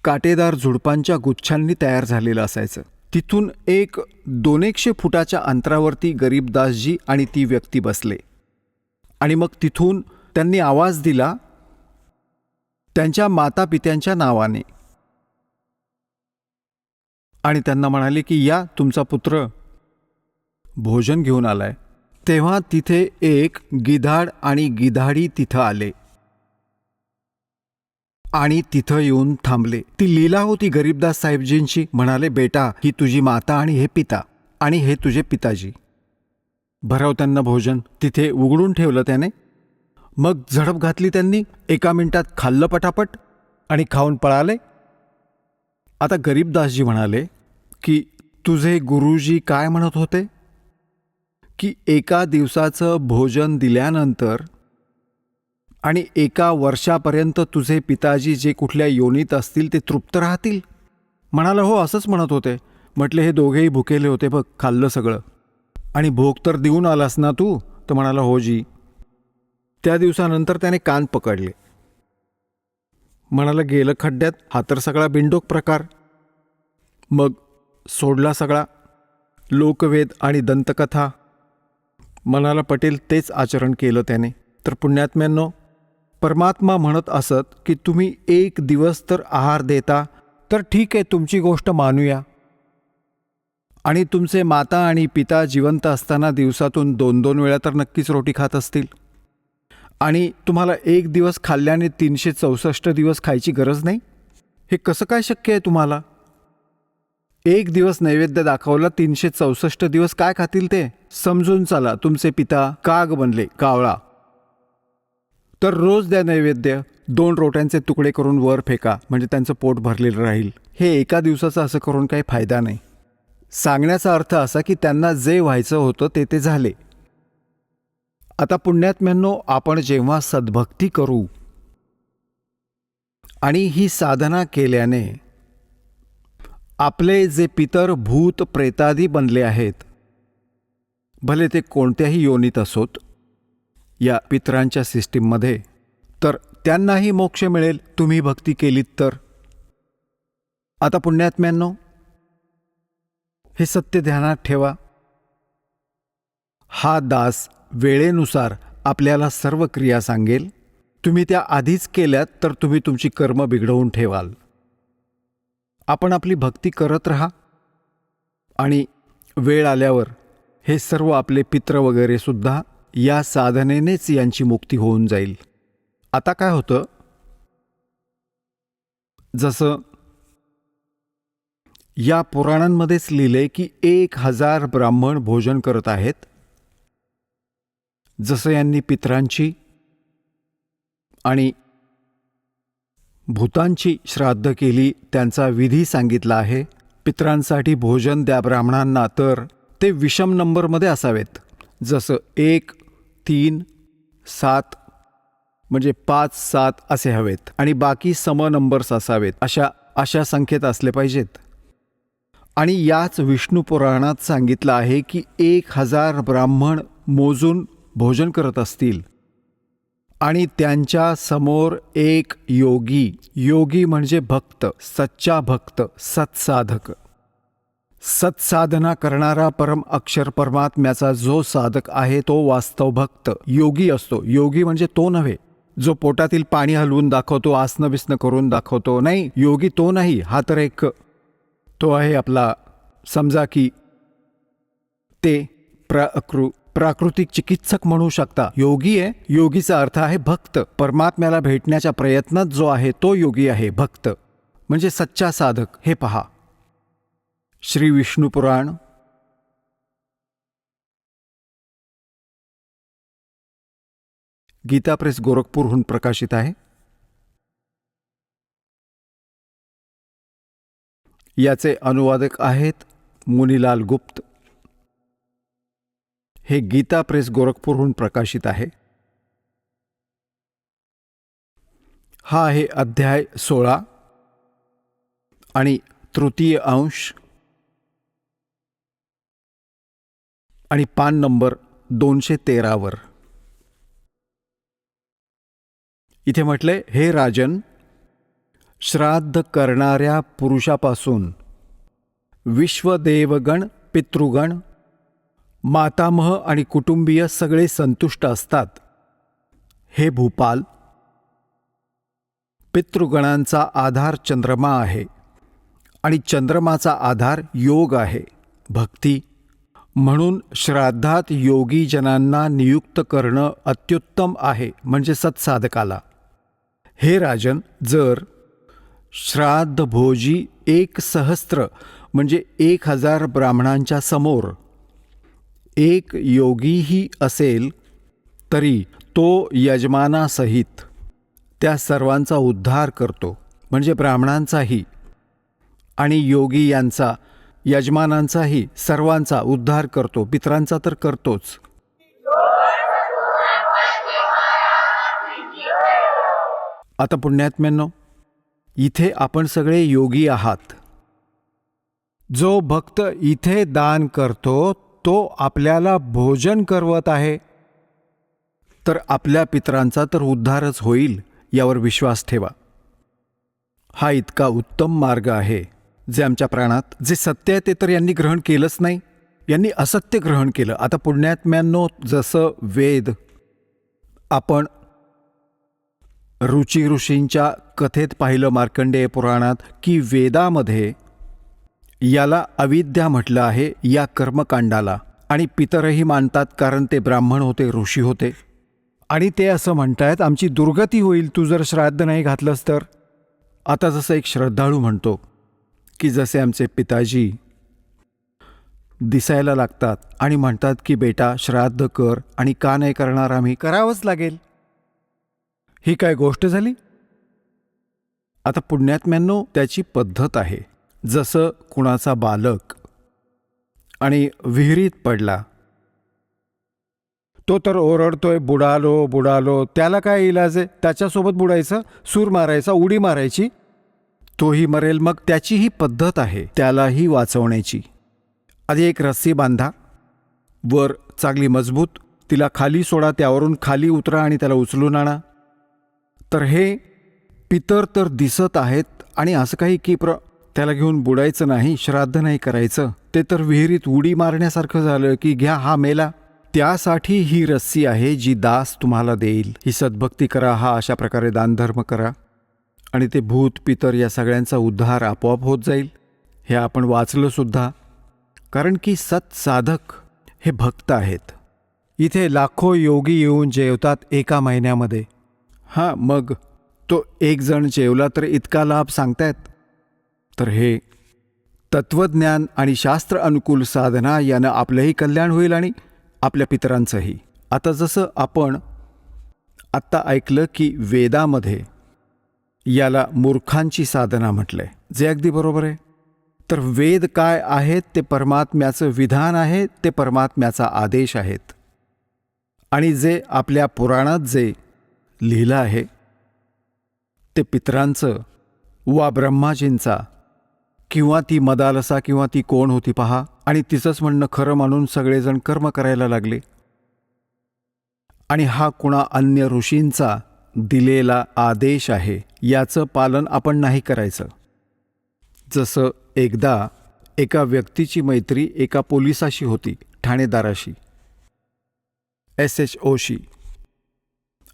काटेदार झुडपांच्या गुच्छांनी तयार झालेलं असायचं. तिथून 100-200 फुटाच्या अंतरावरती गरीबदासजी आणि ती व्यक्ती बसले आणि मग तिथून त्यांनी आवाज दिला त्यांच्या मातापित्यांच्या नावाने आणि त्यांना म्हणाले की या तुमचा पुत्र भोजन घेऊन आलाय. तेव्हा तिथे एक गिधाड आणि गिधाडी तिथं आले आणि तिथं येऊन थांबले. ती लीला होती गरीबदास साहेबजींची. म्हणाले बेटा, ही तुझी माता आणि हे पिता आणि हे तुझे पिताजी. भरव त्यांना भोजन. तिथे उघडून ठेवलं त्याने. मग झडप घातली त्यांनी. 1 मिनिटात खाल्लं पटापट आणि खाऊन पळाले. आता गरीबदासजी म्हणाले की तुझे गुरुजी काय म्हणत होते की 1 दिवसाचं भोजन दिल्यानंतर आणि 1 वर्षापर्यंत तुझे पिताजी जे कुठल्या योनीत असतील ते तृप्त राहतील. म्हणाला हो असंच म्हणत होते. म्हटले हे दोघेही भुकेले होते बघ, खाल्लं सगळं. आणि भोग तर देऊन आलास ना तू? तर म्हणाला हो जी. त्या दिवसानंतर त्याने कान पकडले. म्हणाला गेलं खड्ड्यात, हा तर सगळा बिंडोक प्रकार. मग सोडला सगळा. लोकवेद आणि दंतकथा मनाला पटेल तेच आचरण केलं त्याने. तर पुण्यात्म्यांनो, परमात्मा म्हणत असत की तुम्ही 1 दिवस तर आहार देता तर ठीक आहे, तुमची गोष्ट मानूया. आणि तुमचे माता आणि पिता जिवंत असताना दिवसातून 2-2 वेळा तर नक्कीच रोटी खात असतील. आणि तुम्हाला एक दिवस खाल्ल्याने 364 दिवस खायची गरज नाही. हे कसं काय शक्य आहे तुम्हाला? एक दिवस नैवेद्य दाखवला, 364 दिवस काय खातील ते? समजून चला, तुमचे पिता काग बनले, कावळा. तर रोज द्या नैवेद्य. 2 रोट्यांचे तुकडे करून वर फेका, म्हणजे त्यांचं पोट भरलेलं राहील. हे एका दिवसाचं असं करून काही फायदा नाही. सांगण्याचा अर्थ असा की त्यांना जे व्हायचं होतं ते झाले. आता पुण्यात्म्यांनो, आपण जेव्हा सद्भक्ती करू आणि ही साधना केल्याने आपले जे पितर भूत प्रेतादी बनले आहेत, भले ते कोणत्याही योनीत असोत या पितरांच्या सिस्टीममध्ये, तर त्यांनाही मोक्ष मिळेल तुम्ही भक्ती केलीत तर. आता पुण्यात्म्यांनो, हे सत्य ध्यानात ठेवा. हा दास वेळेनुसार आपल्याला सर्व क्रिया सांगेल. तुम्ही त्या आधीच केल्यात तर तुम्ही तुमची कर्म बिघडवून ठेवाल. आपण आपली भक्ती करत राहा आणि वेळ आल्यावर हे सर्व आपले पित्र वगैरे सुद्धा या साधनेनेच यांची मुक्ती होऊन जाईल. आता काय होतं, जसं या पुराणांमध्येच लिहिले की 1000 ब्राह्मण भोजन करत आहेत. जसं यांनी पितरांची आणि भूतांची श्राद्ध केली, त्यांचा विधी सांगितला आहे. पितरांसाठी भोजन द्या ब्राह्मणांना, तर ते विषम नंबरमध्ये असावेत. जसं 1, 3, 7 म्हणजे 5, 7 असे हवेत आणि बाकी सम नंबर्स असावेत. अशा संख्येत असले पाहिजेत. आणि याच विष्णू पुराणात सांगितलं आहे की 1000 ब्राह्मण मोजून भोजन करत असतील आणि त्यांच्या समोर एक योगी, योगी म्हणजे भक्त, सच्चा भक्त, सत्साधक, सत्साधना करणारा परम अक्षर परमात्म्याचा जो साधक आहे तो वास्तव भक्त योगी असतो. योगी म्हणजे तो नव्हे जो पोटातील पाणी हलवून दाखवतो, आसनं बिसनं करून दाखवतो. नाही, योगी तो नाही. हा तर एक तो आहे आपला, समजा की ते प्राकृतिक चिकित्सक म्हणू शकता. योगी आहे, योगीचा अर्थ आहे भक्त. परमात्म्याला भेटण्याच्या प्रयत्नात जो आहे तो योगी आहे, भक्त म्हणजे सच्चा साधक. हे पहा, श्री विष्णू पुराण गीता प्रेस गोरखपूरहून प्रकाशित आहे. याचे अनुवादक आहेत मुनीलाल गुप्त. हे गीता प्रेस गोरखपूरहून प्रकाशित आहे. हा आहे अध्याय 16 आणि तृतीय अंश आणि पान नंबर 213 वर. इथे म्हटले, हे राजन, श्राद्ध करणाऱ्या पुरुषापासून विश्वदेवगण, पितृगण, मातामह आणि कुटुंबीय सगळे संतुष्ट असतात. हे भूपाल, पितृगणांचा आधार चंद्रमा आहे आणि चंद्रमाचा आधार योग आहे, भक्ती. म्हणून श्राद्धात योगी जनांना नियुक्त करणं अत्युत्तम आहे, म्हणजे सत्साधकाला. हे राजन, जर श्राद्ध भोजी 1,000 म्हणजे 1000 ब्राह्मणांच्या समोर एक योगीही असेल तरी तो यजमानासहित त्या सर्वांचा उद्धार करतो, म्हणजे ब्राह्मणांचाही आणि योगी यांचा, यजमानांचाही, सर्वांचा उद्धार करतो. पितरांचा तर करतोच. आता पुण्यात्म्यांनो, इथे आपण सगळे योगी आहात. जो भक्त इथे दान करतो तो आपल्याला भोजन करवत आहे, तर आपल्या पितरांचा तर उद्धारच होईल, यावर विश्वास ठेवा. हा इतका उत्तम मार्ग आहे. जे आमच्या प्राणात जे सत्य आहे ते तर यांनी ग्रहण केलंच नाही, यांनी असत्य ग्रहण केलं. आता पुण्यात्म्यांनो, जसं वेद आपण रुची ऋषींच्या कथेत पाहिलं मार्कंडेय पुराणात की वेदामध्ये याला अविद्या म्हटलं आहे या कर्मकांडाला. आणि पितरही मानतात, कारण ते ब्राह्मण होते, ऋषी होते. आणि ते असं म्हणतायत, आमची दुर्गती होईल तू जर श्राद्ध नाही घातलंस तर. आता जसं एक श्रद्धाळू म्हणतो की जसे आमचे पिताजी दिसायला लागतात आणि म्हणतात की बेटा श्राद्ध कर, आणि का नाही करणार आम्ही, करावंच लागेल. ही काय गोष्ट झाली? आता पुण्यात्म्यांनो, त्याची पद्धत आहे. जसं कुणाचा बालक आणि विहिरीत पडला, तो तर ओरडतोय बुडालो बुडालो, त्याला काय इलाज आहे? त्याच्यासोबत बुडायचं, सूर मारायचा, उडी मारायची, तोही मरेल. मग त्याची ही पद्धत आहे त्यालाही वाचवण्याची. आधी एक रस्सी बांधा वर चांगली मजबूत, तिला खाली सोडा, त्यावरून खाली उतरा आणि त्याला उचलून आणा. तर हे पितर तर दिसत आहेत आणि असं काही की त्याला घेऊन बुडायचं नाही, श्राद्ध नाही करायचं, ते तर विहिरीत उडी मारण्यासारखं झालं की घ्या हा मेला. त्यासाठी ही रस्सी आहे जी दास तुम्हाला देईल. ही सद्भक्ती करा, हा अशा प्रकारे दानधर्म करा, आणि ते भूत पितर या सगळ्यांचा उद्धार आपोआप होत जाईल. हे आपण वाचलं सुद्धा, कारण की सत्साधक हे भक्त आहेत. इथे लाखो योगी येऊन जेवतात एका महिन्यामध्ये. हां, मग तो एक जण जेवला तर इतका लाभ सांगतायत. तर हे तत्वज्ञान आणि शास्त्र अनुकूल साधना यानं आपलंही कल्याण होईल आणि आपल्या पितरांचंही. आता जसं आपण आत्ता ऐकलं की वेदामध्ये याला मूर्खांची साधना म्हटलंय, जे अगदी बरोबर आहे. तर वेद काय आहेत? ते परमात्म्याचं विधान आहे, ते परमात्म्याचा आदेश आहेत. आणि जे आपल्या पुराणात जे लिहिलं आहे ते पितरांचं वा ब्रह्माजींचा, किंवा ती मदालसा किंवा ती कोण होती पहा, आणि तिचंच म्हणणं खरं मानून सगळेजण कर्म करायला लागले. आणि हा कुणा अन्य ऋषींचा दिलेला आदेश आहे, याचं पालन आपण नाही करायचं. जसं एकदा एका व्यक्तीची मैत्री एका पोलिसाशी होती, ठाणेदाराशी, SHOशी.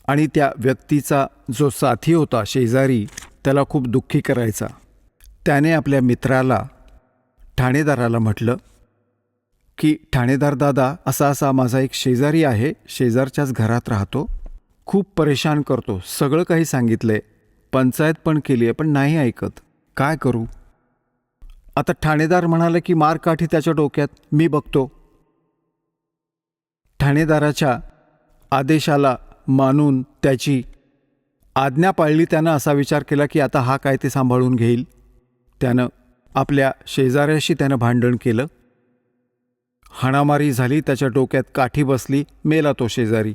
आणि त्या व्यक्तीचा जो साथी होता शेजारी, त्याला खूप दुःखी करायचा. त्याने आपल्या मित्राला, ठाणेदाराला म्हटलं की ठाणेदार दादा, असा असा माझा एक शेजारी आहे, शेजारच्याच घरात राहतो, खूप परेशान करतो, सगळं काही सांगितलंय, पंचायत पण केली आहे, पण नाही ऐकत, काय करू? आता ठाणेदार म्हणाले की मारकाठी त्याच्या डोक्यात, मी बघतो. ठाणेदाराच्या आदेशाला मानून त्याची आज्ञा पाळली. त्यानं असा विचार केला की आता हा काय ते सांभाळून घेईल. त्यानं आपल्या शेजाऱ्याशी त्यानं भांडण केलं, हाणामारी झाली, त्याच्या डोक्यात काठी बसली, मेला तो शेजारी.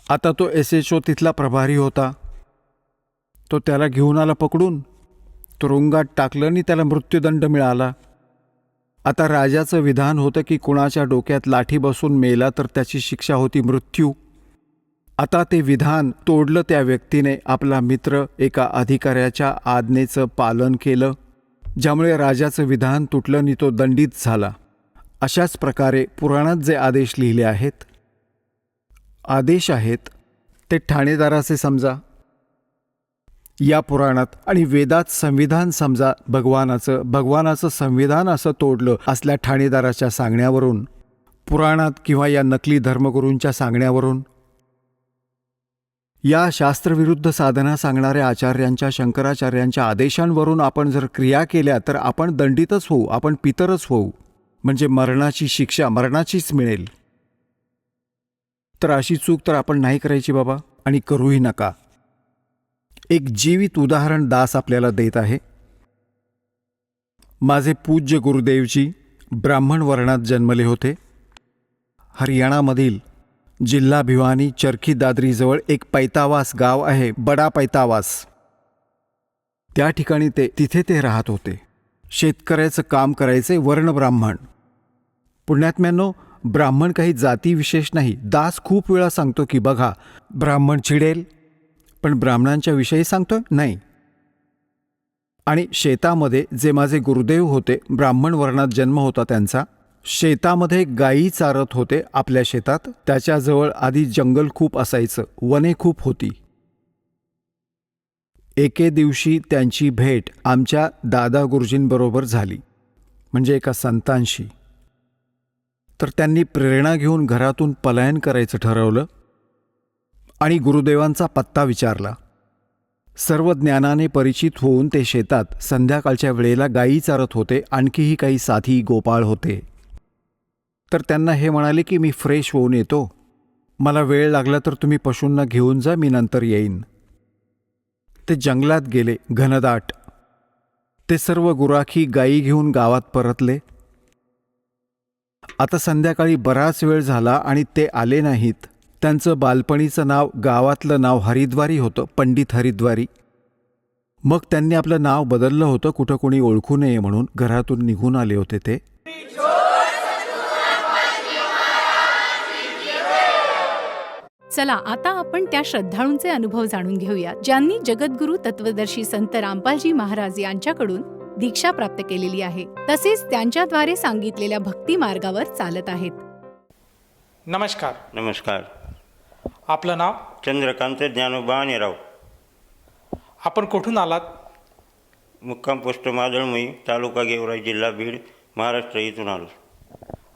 आता तो SHO तिथला प्रभारी होता, तो त्याला घेऊन आला पकडून, तुरुंगात टाकलं आणि त्याला मृत्यूदंड मिळाला. आता राजाचं विधान होतं की कुणाच्या डोक्यात लाठी बसून मेला तर त्याची शिक्षा होती मृत्यू. आता ते विधान तोडलं त्या व्यक्तीने. आपला मित्र एका अधिकाऱ्याच्या आज्ञेचं पालन केलं, ज्यामुळे राजाचं विधान तुटलं आणि तो दंडित झाला. अशाच प्रकारे पुराणात जे आदेश लिहिले आहेत, आदेश आहेत ते ठाणेदाराचे समजा या पुराणात, आणि वेदात संविधान समजा भगवानाचं संविधान असं तोडलं असल्या ठाणेदाराच्या सांगण्यावरून, पुराणात किंवा या नकली धर्मगुरूंच्या सांगण्यावरून. या शास्त्रविरुद्ध साधना सांगणाऱ्या आचार्यांच्या, शंकराचार्यांच्या आदेशांवरून आपण जर क्रिया केल्या तर आपण दंडितच होऊ, आपण पितरच होऊ, म्हणजे मरणाची शिक्षा मरणाचीच मिळेल. तर अशी चूक तर आपण नाही करायची बाबा, आणि करूही नका. एक जीवित उदाहरण दास आपल्याला देत आहे. माझे पूज्य गुरुदेवजी ब्राह्मण वर्णात जन्मले होते. हरियाणामधील जिल्हा भिवानी चरखी दादरीजवळ एक पैतावास गाव आहे, बडा पैतावास. त्या ठिकाणी तिथे ते राहत होते. शेतकऱ्याचं काम करायचे, वर्ण ब्राह्मण. पुण्यात्म्यांनो, ब्राह्मण काही जाती विशेष नाही. दास खूप वेळा सांगतो की बघा, ब्राह्मण चिडेल, पण ब्राह्मणांच्या विषयी सांगतोय नाही. आणि शेतामध्ये जे माझे गुरुदेव होते, ब्राह्मण वर्णात जन्म होता त्यांचा, शेतामध्ये गायी चारत होते आपल्या शेतात. त्याच्याजवळ आधी जंगल खूप असायचं, वने खूप होती. एके दिवशी त्यांची भेट आमच्या दादा गुरुजींबरोबर झाली, म्हणजे एका संतांशी. तर त्यांनी प्रेरणा घेऊन घरातून पलायन करायचं ठरवलं आणि गुरुदेवांचा पत्ता विचारला. सर्व ज्ञानाने परिचित होऊन ते शेतात संध्याकाळच्या वेळेला गायी चारत होते. आणखीही काही साथी गोपाळ होते. तर त्यांना हे म्हणाले की मी फ्रेश होऊन येतो, मला वेळ लागला तर तुम्ही पशूंना घेऊन जा, मी नंतर येईन. ते जंगलात गेले, घनदाट. ते सर्व गुराखी गायी घेऊन गावात परतले. आता संध्याकाळी बराच वेळ झाला आणि ते आले नाहीत. त्यांचं बालपणीचं नाव, गावातलं नाव हरिद्वारी होतं, पंडित हरिद्वारी. मग त्यांनी आपलं नाव बदललं होतं, कुठं कोणी ओळखू नये म्हणून. घरातून निघून आले होते ते. चला आता आपण त्या श्रद्धाळूंचे अनुभव जाणून घेऊया ज्यांनी जगद्गुरू तत्वदर्शी संत रामपालजी महाराज यांच्याकडून दीक्षा प्राप्त केलेली आहे, तसेच त्यांच्याद्वारे सांगितलेल्या भक्ती मार्गावर चालत आहेत. नमस्कार. नमस्कार. आपलं नाव? चंद्रकांत ज्ञानोबा राव. आपण कुठून आलात? मुक्काम पोस्ट मादळमई, तालुका गेवराई, जिल्हा बीड, महाराष्ट्र इथून आलो.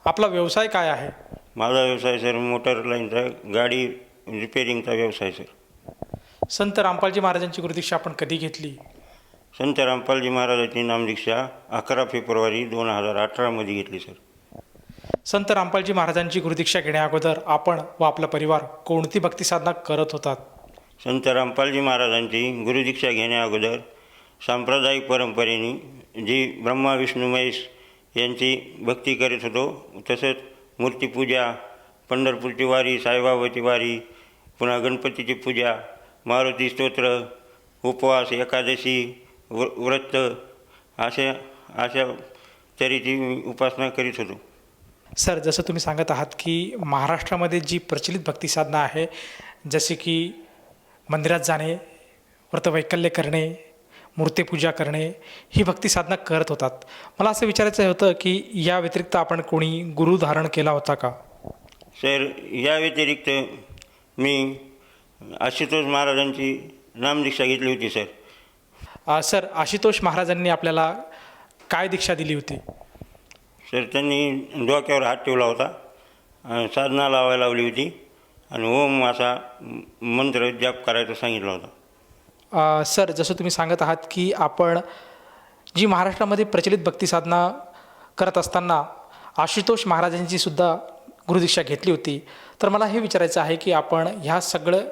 आपला व्यवसाय काय आहे? माझा व्यवसाय सर मोटर लाईनचा, गाडी रिपेरिंगचा व्यवसाय सर. संत रामपालजी महाराजांची गुरुदीक्षा आपण कधी घेतली? संत रामपालजी महाराजांची नामदीक्षा 11 फेब्रुवारी 2018 घेतली सर. संत रामपालजी महाराजांची गुरुदीक्षा घेण्या अगोदर आपण व आपला परिवार कोणती भक्ती साधना करत होतात? संत रामपालजी महाराजांची गुरुदीक्षा घेण्या अगोदर सांप्रदायिक परंपरेने जी ब्रह्मा विष्णू महेश यांची भक्ती करीत होतो. तसंच मूर्तीपूजा, पंढरपूरची वारी, साईबाबाची वारी, पुन्हा गणपतीची पूजा, मारुती स्तोत्र, उपवास, एकादशी, व्रत, अशा तऱ्हेची मी उपासना करीत होतो. सर, जसं तुम्ही सांगत आहात की महाराष्ट्रामध्ये जी प्रचलित भक्ती साधना आहे, जसे की मंदिरात जाणे, व्रतवैकल्य करणे, मूर्तीपूजा करणे, ही भक्ती साधना करत होतात. मला असं विचारायचं होतं की या व्यतिरिक्त आपण कोणी गुरु धारण केला होता का? सर, या व्यतिरिक्त मी आशुतोष महाराजांची नामदीक्षा घेतली होती सर. सर, आशुतोष महाराजांनी आपल्याला काय दीक्षा दिली होती? सर, त्यांनी डोक्यावर हात ठेवला होता, साधना लावायला लावली होती आणि ओम असा मंत्र जप करायचा सांगितला होता. सर, जसं तुम्ही सांगत आहात की आपण जी महाराष्ट्रामध्ये प्रचलित भक्ती साधना करत असताना आशुतोष महाराजांची सुद्धा गुरुदीक्षा घेतली होती. तर मला हे विचारायचं आहे की आपण ह्या सगळं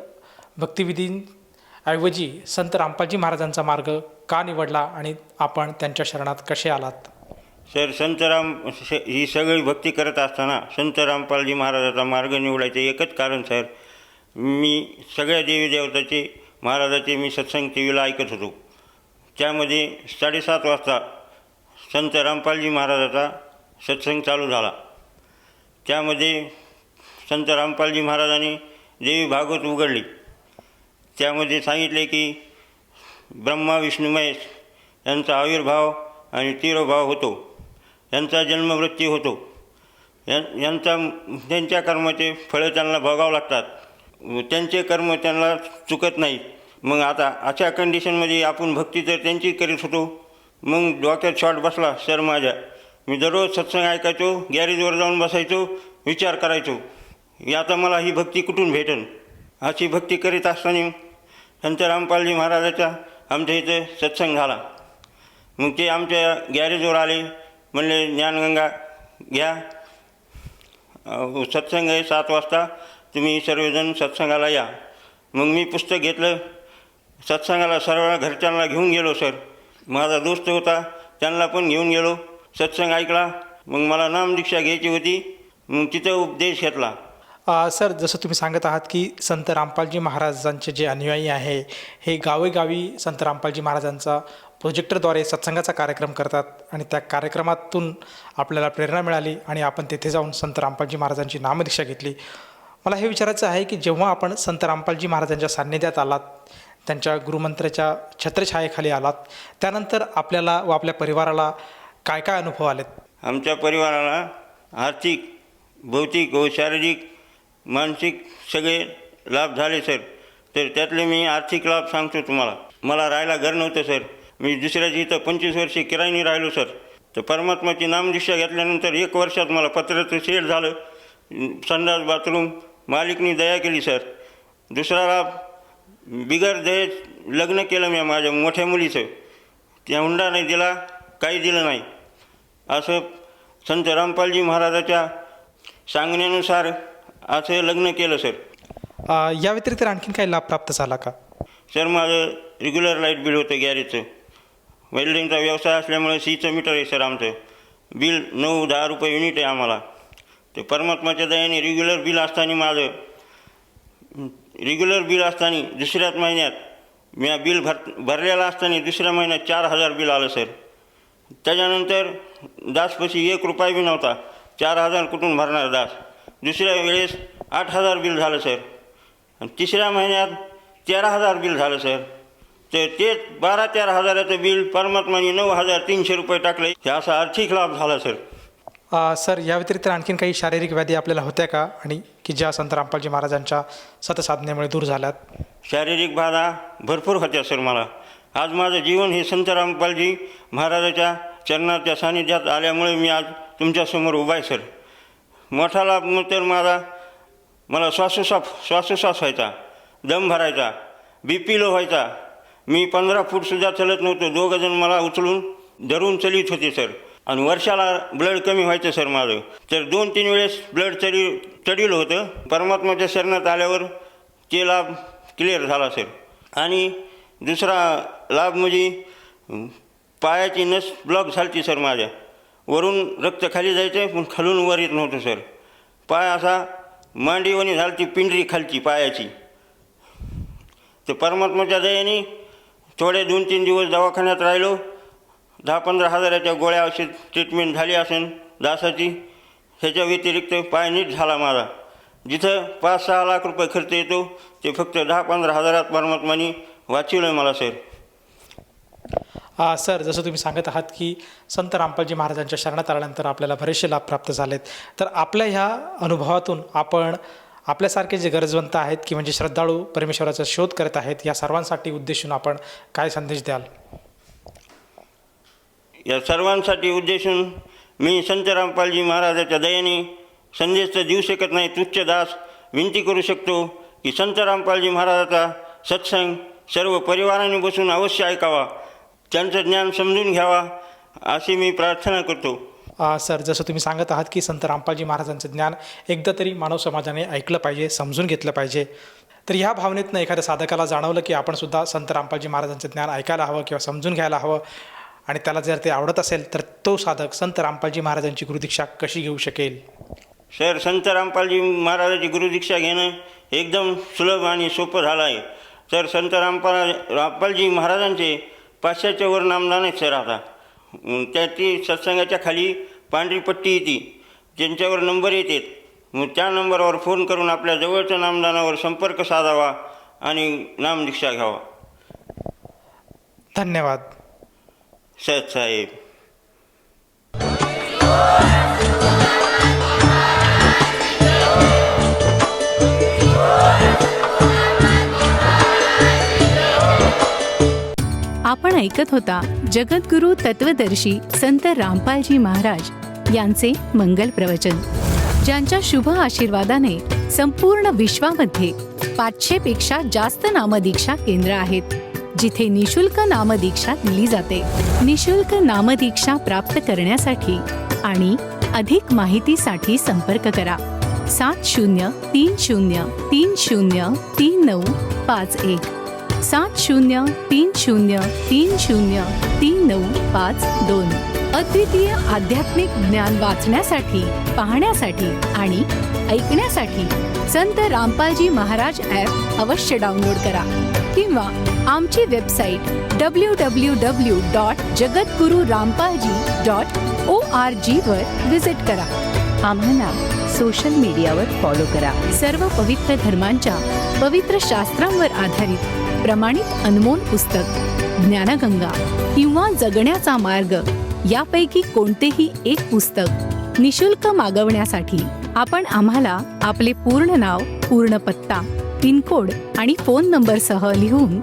भक्तिविधींऐवजी संत रामपालजी महाराजांचा मार्ग का निवडला आणि आपण त्यांच्या शरणात कसे आलात? सर, ही सगळी भक्ती करत असताना संत रामपालजी महाराजाचा मार्ग निवडायचं एकच कारण सर, मी सगळ्या देवी देवताचे महाराजाचे मी सत्संग टी व्हीला ऐकत होतो. त्यामध्ये 7:30 वाजता संत रामपालजी महाराजाचा सत्संग चालू झाला. त्यामध्ये संत रामपालजी महाराजांनी देवी भागवत उघडली. त्यामध्ये सांगितले की ब्रह्मा विष्णू महेश यांचा आविर्भाव आणि तिरोभाव होतो, यांचा जन्ममृत्यू होतो, त्यांच्या कर्माचे फळं त्यांना भोगावं लागतात, त्यांचे कर्म त्यांना चुकत नाहीत. मग आता अशा कंडिशनमध्ये आपण भक्ती तर त्यांची करीत होतो. मग डोक्यात शॉट बसला सर माझ्या. मी दररोज सत्संग ऐकायचो, गॅरेजवर जाऊन बसायचो, विचार करायचो की आता मला ही भक्ती कुठून भेटेल. अशी भक्ती करीत असताना संत रामपालजी महाराजाचा आमच्या इथं सत्संग झाला. मग ते आमच्या गॅरेजवर आले, म्हणले ज्ञानगंगा घ्या, सत्संग आहे 7 वाजता, तुम्ही सर्वजण सत्संगाला या. मग मी पुस्तक घेतलं, सत्संगाला सर्व घरच्यांना घेऊन गेलो सर. माझा दोस्त होता, त्यांना पण घेऊन गेलो, सत्संग ऐकला. मग मला नामदीक्षा घ्यायची होती, मग तिथं उपदेश घेतला. सर, जसं तुम्ही सांगत आहात की संत रामपालजी महाराजांचे जे अनुयायी आहे हे गावोगावी संत रामपालजी महाराजांचा प्रोजेक्टरद्वारे सत्संगाचा कार्यक्रम करतात आणि त्या कार्यक्रमातून आपल्याला प्रेरणा मिळाली आणि आपण तेथे जाऊन संत रामपालजी महाराजांची नामदीक्षा घेतली. मला हे विचारायचं आहे की जेव्हा आपण संत रामपालजी महाराजांच्या सान्निध्यात आलात, त्यांच्या गुरुमंत्राच्या छत्रछायेखाली आलात, त्यानंतर आपल्याला व आपल्या परिवाराला काय काय अनुभव आलेत? आमच्या परिवाराला आर्थिक, भौतिक व शारीरिक, मानसिक सगळे लाभ झाले सर. तर त्यातले मी आर्थिक लाभ सांगतो तुम्हाला. मला राहायला घर नव्हतं सर. मी दुसऱ्याची इथं 25 वर्षे किरायाने राहिलो सर. तर परमात्माची नामदीक्षा घेतल्यानंतर 1 वर्षात मला पत्र्याचं शेड झालं, संडास बाथरूम, मालिकनी दया केली सर. दुसऱ्याला बिगर दयेत लग्न केलं मी माझ्या मोठ्या मुलीचं. त्या हुंडा नाही दिला, काही दिलं नाही. असं संत रामपालजी महाराजाच्या सांगण्यानुसार असं लग्न केलं सर. या व्यतिरिक्त आणखीन काही लाभ प्राप्त झाला का? सर माझं रेग्युलर लाईट बिल होतं गॅरेजचं. वेल्डिंगचा व्यवसाय असल्यामुळे सीचं मीटर आहे सर आमचं. बिल 9-10 रुपये युनिट आहे आम्हाला. ते परमात्माच्या दयाने रेग्युलर बिल असताना दुसऱ्याच महिन्यात मी बिल भरलेलं असताना दुसऱ्या महिन्यात 4,000 बिल आलं सर. त्याच्यानंतर दासपाशी 1 रुपया बी नव्हता. 4,000 कुठून भरणार दास. दुसऱ्या वेळेस 8,000 बिल झालं सर. आणि तिसऱ्या महिन्यात 13,000 बिल झालं सर. तर ते 12-13 हजाराचं बिल परमात्माने 9,300 रुपये टाकले. हे असा आर्थिक लाभ झाला सर. सर या व्यतिरिक्त आणखीन काही शारीरिक व्याधी आपल्याला होत्या का, आणि की ज्या संत रामपालजी महाराजांच्या सतसाधनेमुळे दूर झाल्यात? शारीरिक बाधा भरपूर होत्या सर मला. आज माझं जीवन हे संत रामपालजी महाराजाच्या चरणाच्या सानिध्यात आल्यामुळे मी आज तुमच्यासमोर उभा आहे सर. मोठा लाभ तर मला श्वासोश्वास व्हायचा, दम भरायचा, BP लो व्हायचा. मी 15 फूटसुद्धा चलत नव्हतो. 2 जण मला उचलून धरून चलित होते सर. आणि वर्षाला ब्लड कमी व्हायचं सर माझं. तर 2-3 वेळेस ब्लड चढीलं होतं. परमात्माच्या शरणात आल्यावर ते लाभ क्लिअर झाला सर. आणि दुसरा लाभ म्हणजे पायाची नस ब्लॉक झाली सर माझ्या. वरून रक्त खाली जायचं पण खालून वर येत नव्हतं सर. पाय असा मांडीवानी झाली, पिंडरी खालची पायाची. तर परमात्माच्या दयेने थोडे 2-3 दिवस दवाखान्यात राहिलो. 10-15 हजाराच्या गोळ्या औषध ट्रीटमेंट झाली असेल दासाची. ह्याच्या व्यतिरिक्त पाय नीट झाला माझा. जिथं 5-6 लाख रुपये खर्च येतो ते फक्त 10-15 हजारात परमात्माने वाचवलं मला सर. सर जसं तुम्ही सांगत आहात की संत रामपालजी महाराजांच्या शरणात आल्यानंतर आपल्याला बरेचसे लाभ प्राप्त झालेत. तर आपल्या ह्या अनुभवातून आपण आपल्यासारखे जे गरजवंत आहेत की म्हणजे श्रद्धाळू परमेश्वराचा शोध करत आहेत, या सर्वांसाठी उद्देशून आपण काय संदेश द्याल? या सर्वांसाठी उद्देशून मी संत रामपालजी महाराजाच्या दयेने संदेश तर देऊ शकत नाही. तुच्छ दास विनंती करू शकतो की संत रामपालजी महाराजाचा सत्संग सर्व परिवाराने बसून अवश्य ऐकावा, त्यांचं ज्ञान समजून घ्यावा अशी मी प्रार्थना करतो. सर जसं तुम्ही सांगत आहात की संत रामपालजी महाराजांचं ज्ञान एकदा तरी मानव समाजाने ऐकलं पाहिजे, समजून घेतलं पाहिजे. तर ह्या भावनेतनं एखाद्या साधकाला जाणवलं की आपण सुद्धा संत रामपालजी महाराजांचं ज्ञान ऐकायला हवं किंवा समजून घ्यायला हवं, आणि त्याला जर ते आवडत असेल तर तो साधक संत रामपालजी महाराजांची गुरुदीक्षा कशी घेऊ शकेल? सर संत रामपालजी महाराजाची गुरुदीक्षा घेणं एकदम सुलभ आणि सोपं झालं आहे. सर संत रामपालजी महाराजांचे 500च्या वर नामदान आहेत सर. आता त्याची सत्संगाच्या खाली पांढरी पट्टी येते, ज्यांच्यावर नंबर येतात. मग त्या नंबरवर फोन करून आपल्या जवळच्या नामदानावर संपर्क साधावा आणि नामदीक्षा घ्यावा. धन्यवाद सत साहेब. आपण ऐकत होता जगद्गुरू तत्वदर्शी संत रामपालजी महाराज यांचे मंगल प्रवचन, ज्यांच्या शुभ आशीर्वादाने संपूर्ण विश्वामध्ये 500 पेक्षा जास्त नामदीक्षा केंद्र आहेत, जिथे निशुल्क नामदीक्षा दिली जाते. निशुल्क नामदीक्षा प्राप्त करण्यासाठी आणि अधिक माहितीसाठी संपर्क करा 7030303951 7030303952. अद्वितीय आध्यात्मिक ज्ञान वाचण्यासाठी, पाहण्यासाठी आणि ऐकण्यासाठी संत रामपालजी महाराज ॲप अवश्य डाउनलोड करा किंवा आमची वेबसाईट www.jagadgururampalji.org वर व्हिजिट करा. आम्हाला सोशल मीडियावर फॉलो करा. सर्व पवित्र धर्मांच्या पवित्र शास्त्रांवर आधारित प्रमाणित अनमोल पुस्तक ज्ञानगंगा किंवा जगण्याचा मार्ग यापैकी कोणतेही एक पुस्तक निशुल्क मागवण्यासाठी आपण आम्हाला आपले पूर्ण नाव, पूर्ण पत्ता, पिनकोड आणि फोन नंबरसह लिहून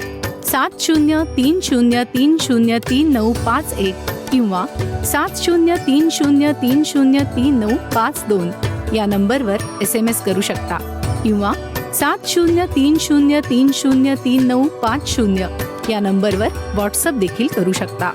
7030303951 किंवा 7030303952 या नंबरवर SMS करू शकता किंवा 7030303950 या नंबरवर व्हॉट्सअप देखील करू शकता.